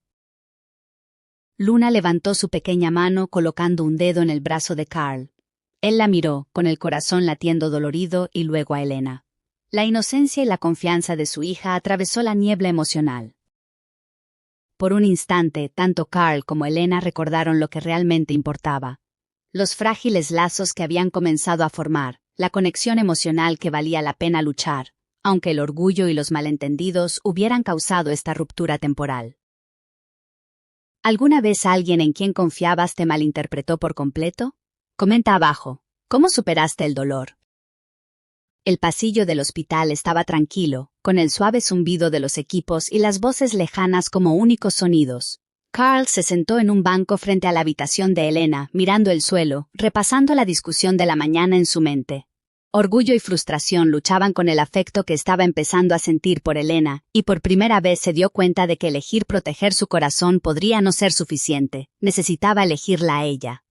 Luna levantó su pequeña mano colocando un dedo en el brazo de Carl. Él la miró, con el corazón latiendo dolorido, y luego a Elena. La inocencia y la confianza de su hija atravesó la niebla emocional. Por un instante, tanto Carl como Elena recordaron lo que realmente importaba. Los frágiles lazos que habían comenzado a formar, la conexión emocional que valía la pena luchar, aunque el orgullo y los malentendidos hubieran causado esta ruptura temporal. ¿Alguna vez alguien en quien confiabas te malinterpretó por completo? Comenta abajo, ¿cómo superaste el dolor? El pasillo del hospital estaba tranquilo, con el suave zumbido de los equipos y las voces lejanas como únicos sonidos. Carl se sentó en un banco frente a la habitación de Elena, mirando el suelo, repasando la discusión de la mañana en su mente. Orgullo y frustración luchaban con el afecto que estaba empezando a sentir por Elena, y por primera vez se dio cuenta de que elegir proteger su corazón podría no ser suficiente. Necesitaba elegirla a ella.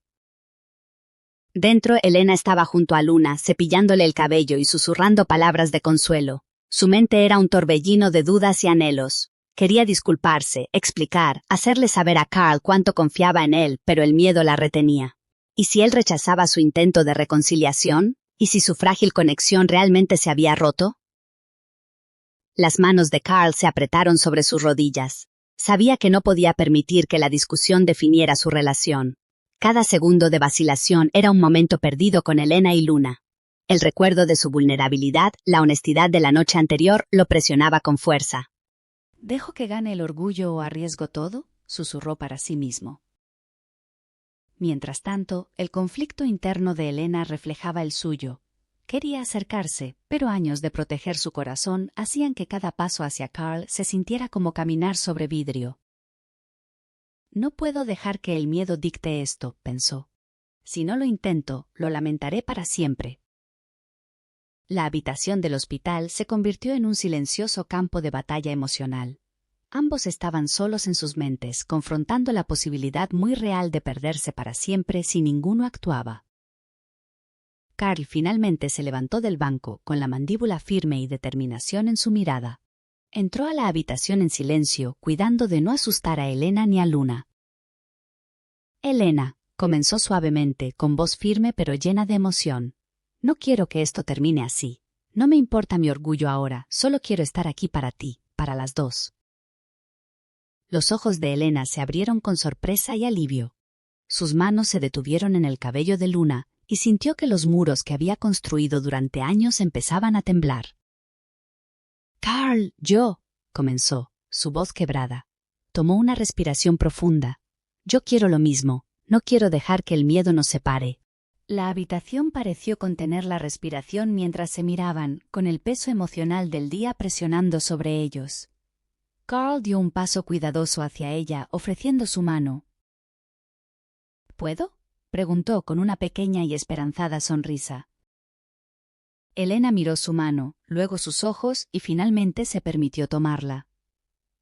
Dentro, Elena estaba junto a Luna, cepillándole el cabello y susurrando palabras de consuelo. Su mente era un torbellino de dudas y anhelos. Quería disculparse, explicar, hacerle saber a Carl cuánto confiaba en él, pero el miedo la retenía. ¿Y si él rechazaba su intento de reconciliación? ¿Y si su frágil conexión realmente se había roto? Las manos de Carl se apretaron sobre sus rodillas. Sabía que no podía permitir que la discusión definiera su relación. Cada segundo de vacilación era un momento perdido con Elena y Luna. El recuerdo de su vulnerabilidad, la honestidad de la noche anterior, lo presionaba con fuerza. ¿Dejo que gane el orgullo o arriesgo todo?, susurró para sí mismo. Mientras tanto, el conflicto interno de Elena reflejaba el suyo. Quería acercarse, pero años de proteger su corazón hacían que cada paso hacia Carl se sintiera como caminar sobre vidrio. No puedo dejar que el miedo dicte esto, pensó. Si no lo intento, lo lamentaré para siempre. La habitación del hospital se convirtió en un silencioso campo de batalla emocional. Ambos estaban solos en sus mentes, confrontando la posibilidad muy real de perderse para siempre si ninguno actuaba. Carl finalmente se levantó del banco, con la mandíbula firme y determinación en su mirada. Entró a la habitación en silencio, cuidando de no asustar a Elena ni a Luna. Elena, comenzó suavemente, con voz firme pero llena de emoción. No quiero que esto termine así. No me importa mi orgullo ahora, solo quiero estar aquí para ti, para las dos. Los ojos de Elena se abrieron con sorpresa y alivio. Sus manos se detuvieron en el cabello de Luna, y sintió que los muros que había construido durante años empezaban a temblar. «Carl, comenzó, su voz quebrada. Tomó una respiración profunda. «Yo quiero lo mismo, no quiero dejar que el miedo nos separe». La habitación pareció contener la respiración mientras se miraban, con el peso emocional del día presionando sobre ellos. Carl dio un paso cuidadoso hacia ella, ofreciendo su mano. «¿Puedo?», preguntó con una pequeña y esperanzada sonrisa. Elena miró su mano, luego sus ojos y finalmente se permitió tomarla.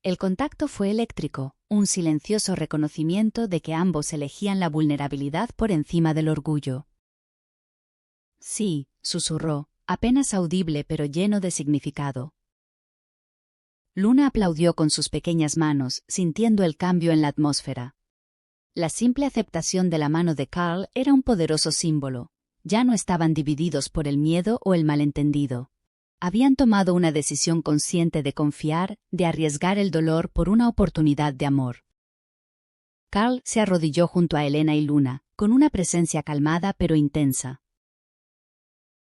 El contacto fue eléctrico, un silencioso reconocimiento de que ambos elegían la vulnerabilidad por encima del orgullo. «Sí», susurró, apenas audible pero lleno de significado. Luna aplaudió con sus pequeñas manos, sintiendo el cambio en la atmósfera. La simple aceptación de la mano de Carl era un poderoso símbolo. Ya no estaban divididos por el miedo o el malentendido. Habían tomado una decisión consciente de confiar, de arriesgar el dolor por una oportunidad de amor. Carl se arrodilló junto a Elena y Luna, con una presencia calmada pero intensa.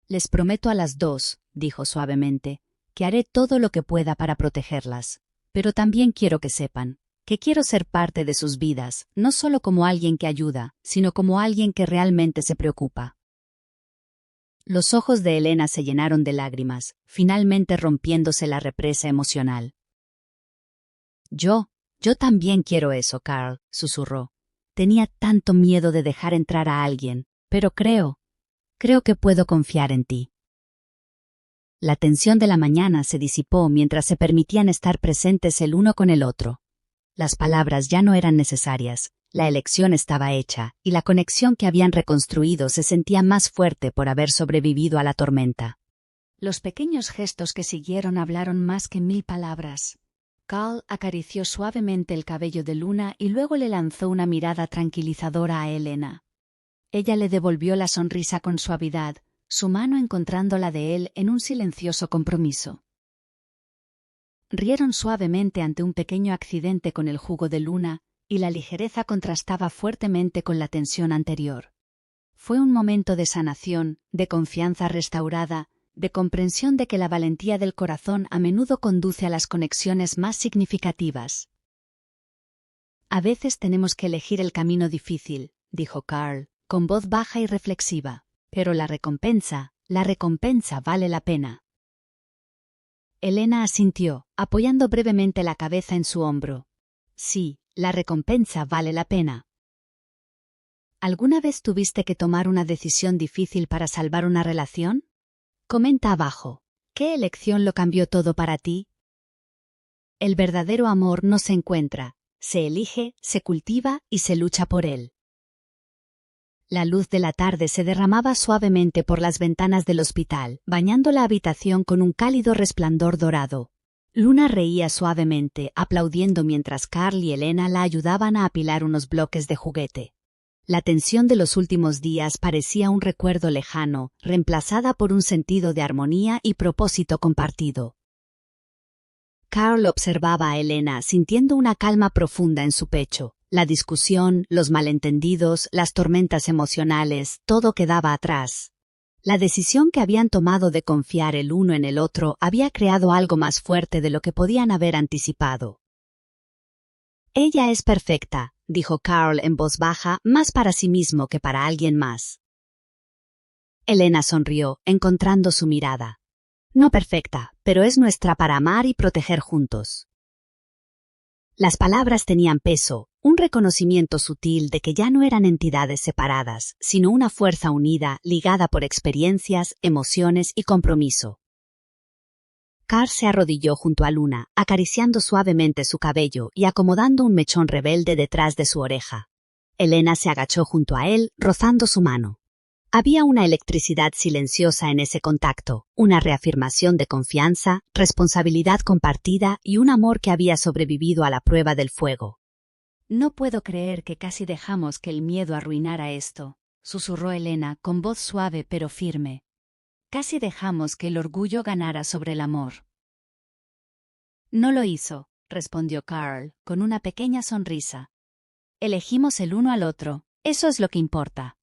«Les prometo a las dos», dijo suavemente, «que haré todo lo que pueda para protegerlas. Pero también quiero que sepan que quiero ser parte de sus vidas, no solo como alguien que ayuda, sino como alguien que realmente se preocupa». Los ojos de Elena se llenaron de lágrimas, finalmente rompiéndose la represa emocional. Yo también quiero eso, Carl, susurró. Tenía tanto miedo de dejar entrar a alguien, pero creo que puedo confiar en ti. La tensión de la mañana se disipó mientras se permitían estar presentes el uno con el otro. Las palabras ya no eran necesarias, la elección estaba hecha, y la conexión que habían reconstruido se sentía más fuerte por haber sobrevivido a la tormenta. Los pequeños gestos que siguieron hablaron más que 1000 palabras. Carl acarició suavemente el cabello de Luna y luego le lanzó una mirada tranquilizadora a Elena. Ella le devolvió la sonrisa con suavidad, su mano encontrando la de él en un silencioso compromiso. Rieron suavemente ante un pequeño accidente con el jugo de Luna, y la ligereza contrastaba fuertemente con la tensión anterior. Fue un momento de sanación, de confianza restaurada, de comprensión de que la valentía del corazón a menudo conduce a las conexiones más significativas. A veces tenemos que elegir el camino difícil, dijo Carl, con voz baja y reflexiva, pero la recompensa vale la pena. Elena asintió, apoyando brevemente la cabeza en su hombro. Sí, la recompensa vale la pena. ¿Alguna vez tuviste que tomar una decisión difícil para salvar una relación? Comenta abajo. ¿Qué elección lo cambió todo para ti? El verdadero amor no se encuentra, se elige, se cultiva y se lucha por él. La luz de la tarde se derramaba suavemente por las ventanas del hospital, bañando la habitación con un cálido resplandor dorado. Luna reía suavemente, aplaudiendo mientras Carl y Elena la ayudaban a apilar unos bloques de juguete. La tensión de los últimos días parecía un recuerdo lejano, reemplazada por un sentido de armonía y propósito compartido. Carl observaba a Elena sintiendo una calma profunda en su pecho. La discusión, los malentendidos, las tormentas emocionales, todo quedaba atrás. La decisión que habían tomado de confiar el uno en el otro había creado algo más fuerte de lo que podían haber anticipado. Ella es perfecta, dijo Carl en voz baja, más para sí mismo que para alguien más. Elena sonrió, encontrando su mirada. No perfecta, pero es nuestra para amar y proteger juntos. Las palabras tenían peso, un reconocimiento sutil de que ya no eran entidades separadas, sino una fuerza unida, ligada por experiencias, emociones y compromiso. Carl se arrodilló junto a Luna, acariciando suavemente su cabello y acomodando un mechón rebelde detrás de su oreja. Elena se agachó junto a él, rozando su mano. Había una electricidad silenciosa en ese contacto, una reafirmación de confianza, responsabilidad compartida y un amor que había sobrevivido a la prueba del fuego. No puedo creer que casi dejamos que el miedo arruinara esto, susurró Elena con voz suave pero firme. Casi dejamos que el orgullo ganara sobre el amor. No lo hizo, respondió Carl, con una pequeña sonrisa. Elegimos el uno al otro, eso es lo que importa.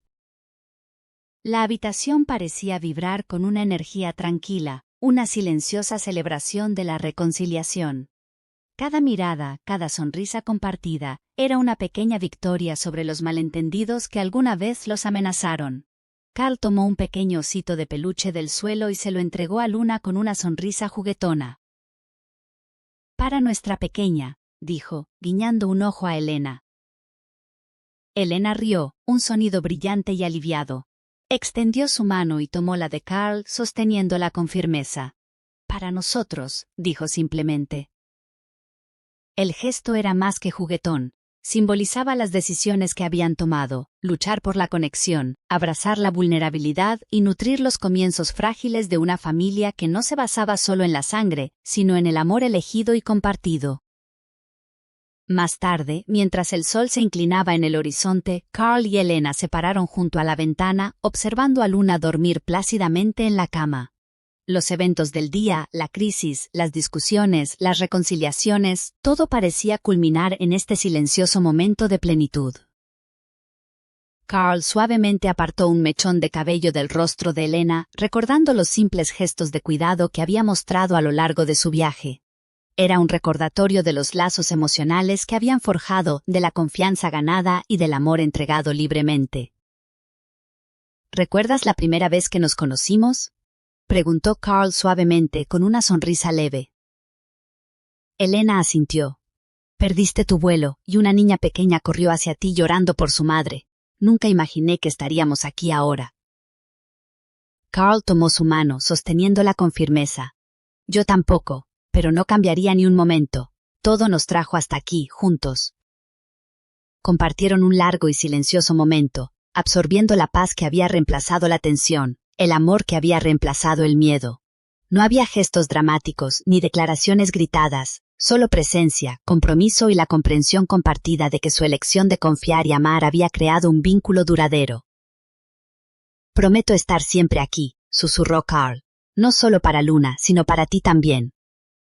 La habitación parecía vibrar con una energía tranquila, una silenciosa celebración de la reconciliación. Cada mirada, cada sonrisa compartida, era una pequeña victoria sobre los malentendidos que alguna vez los amenazaron. Carl tomó un pequeño osito de peluche del suelo y se lo entregó a Luna con una sonrisa juguetona. Para nuestra pequeña, dijo, guiñando un ojo a Elena. Elena rió, un sonido brillante y aliviado. Extendió su mano y tomó la de Carl, sosteniéndola con firmeza. Para nosotros, dijo simplemente. El gesto era más que juguetón. Simbolizaba las decisiones que habían tomado, luchar por la conexión, abrazar la vulnerabilidad y nutrir los comienzos frágiles de una familia que no se basaba solo en la sangre, sino en el amor elegido y compartido. Más tarde, mientras el sol se inclinaba en el horizonte, Carl y Elena se pararon junto a la ventana, observando a Luna dormir plácidamente en la cama. Los eventos del día, la crisis, las discusiones, las reconciliaciones, todo parecía culminar en este silencioso momento de plenitud. Carl suavemente apartó un mechón de cabello del rostro de Elena, recordando los simples gestos de cuidado que había mostrado a lo largo de su viaje. Era un recordatorio de los lazos emocionales que habían forjado, de la confianza ganada y del amor entregado libremente. ¿Recuerdas la primera vez que nos conocimos? Preguntó Carl suavemente, con una sonrisa leve. Elena asintió. Perdiste tu vuelo y una niña pequeña corrió hacia ti llorando por su madre. Nunca imaginé que estaríamos aquí ahora. Carl tomó su mano, sosteniéndola con firmeza. Yo tampoco, pero no cambiaría ni un momento. Todo nos trajo hasta aquí, juntos. Compartieron un largo y silencioso momento, absorbiendo la paz que había reemplazado la tensión, el amor que había reemplazado el miedo. No había gestos dramáticos ni declaraciones gritadas, solo presencia, compromiso y la comprensión compartida de que su elección de confiar y amar había creado un vínculo duradero. Prometo estar siempre aquí, susurró Carl. No solo para Luna, sino para ti también.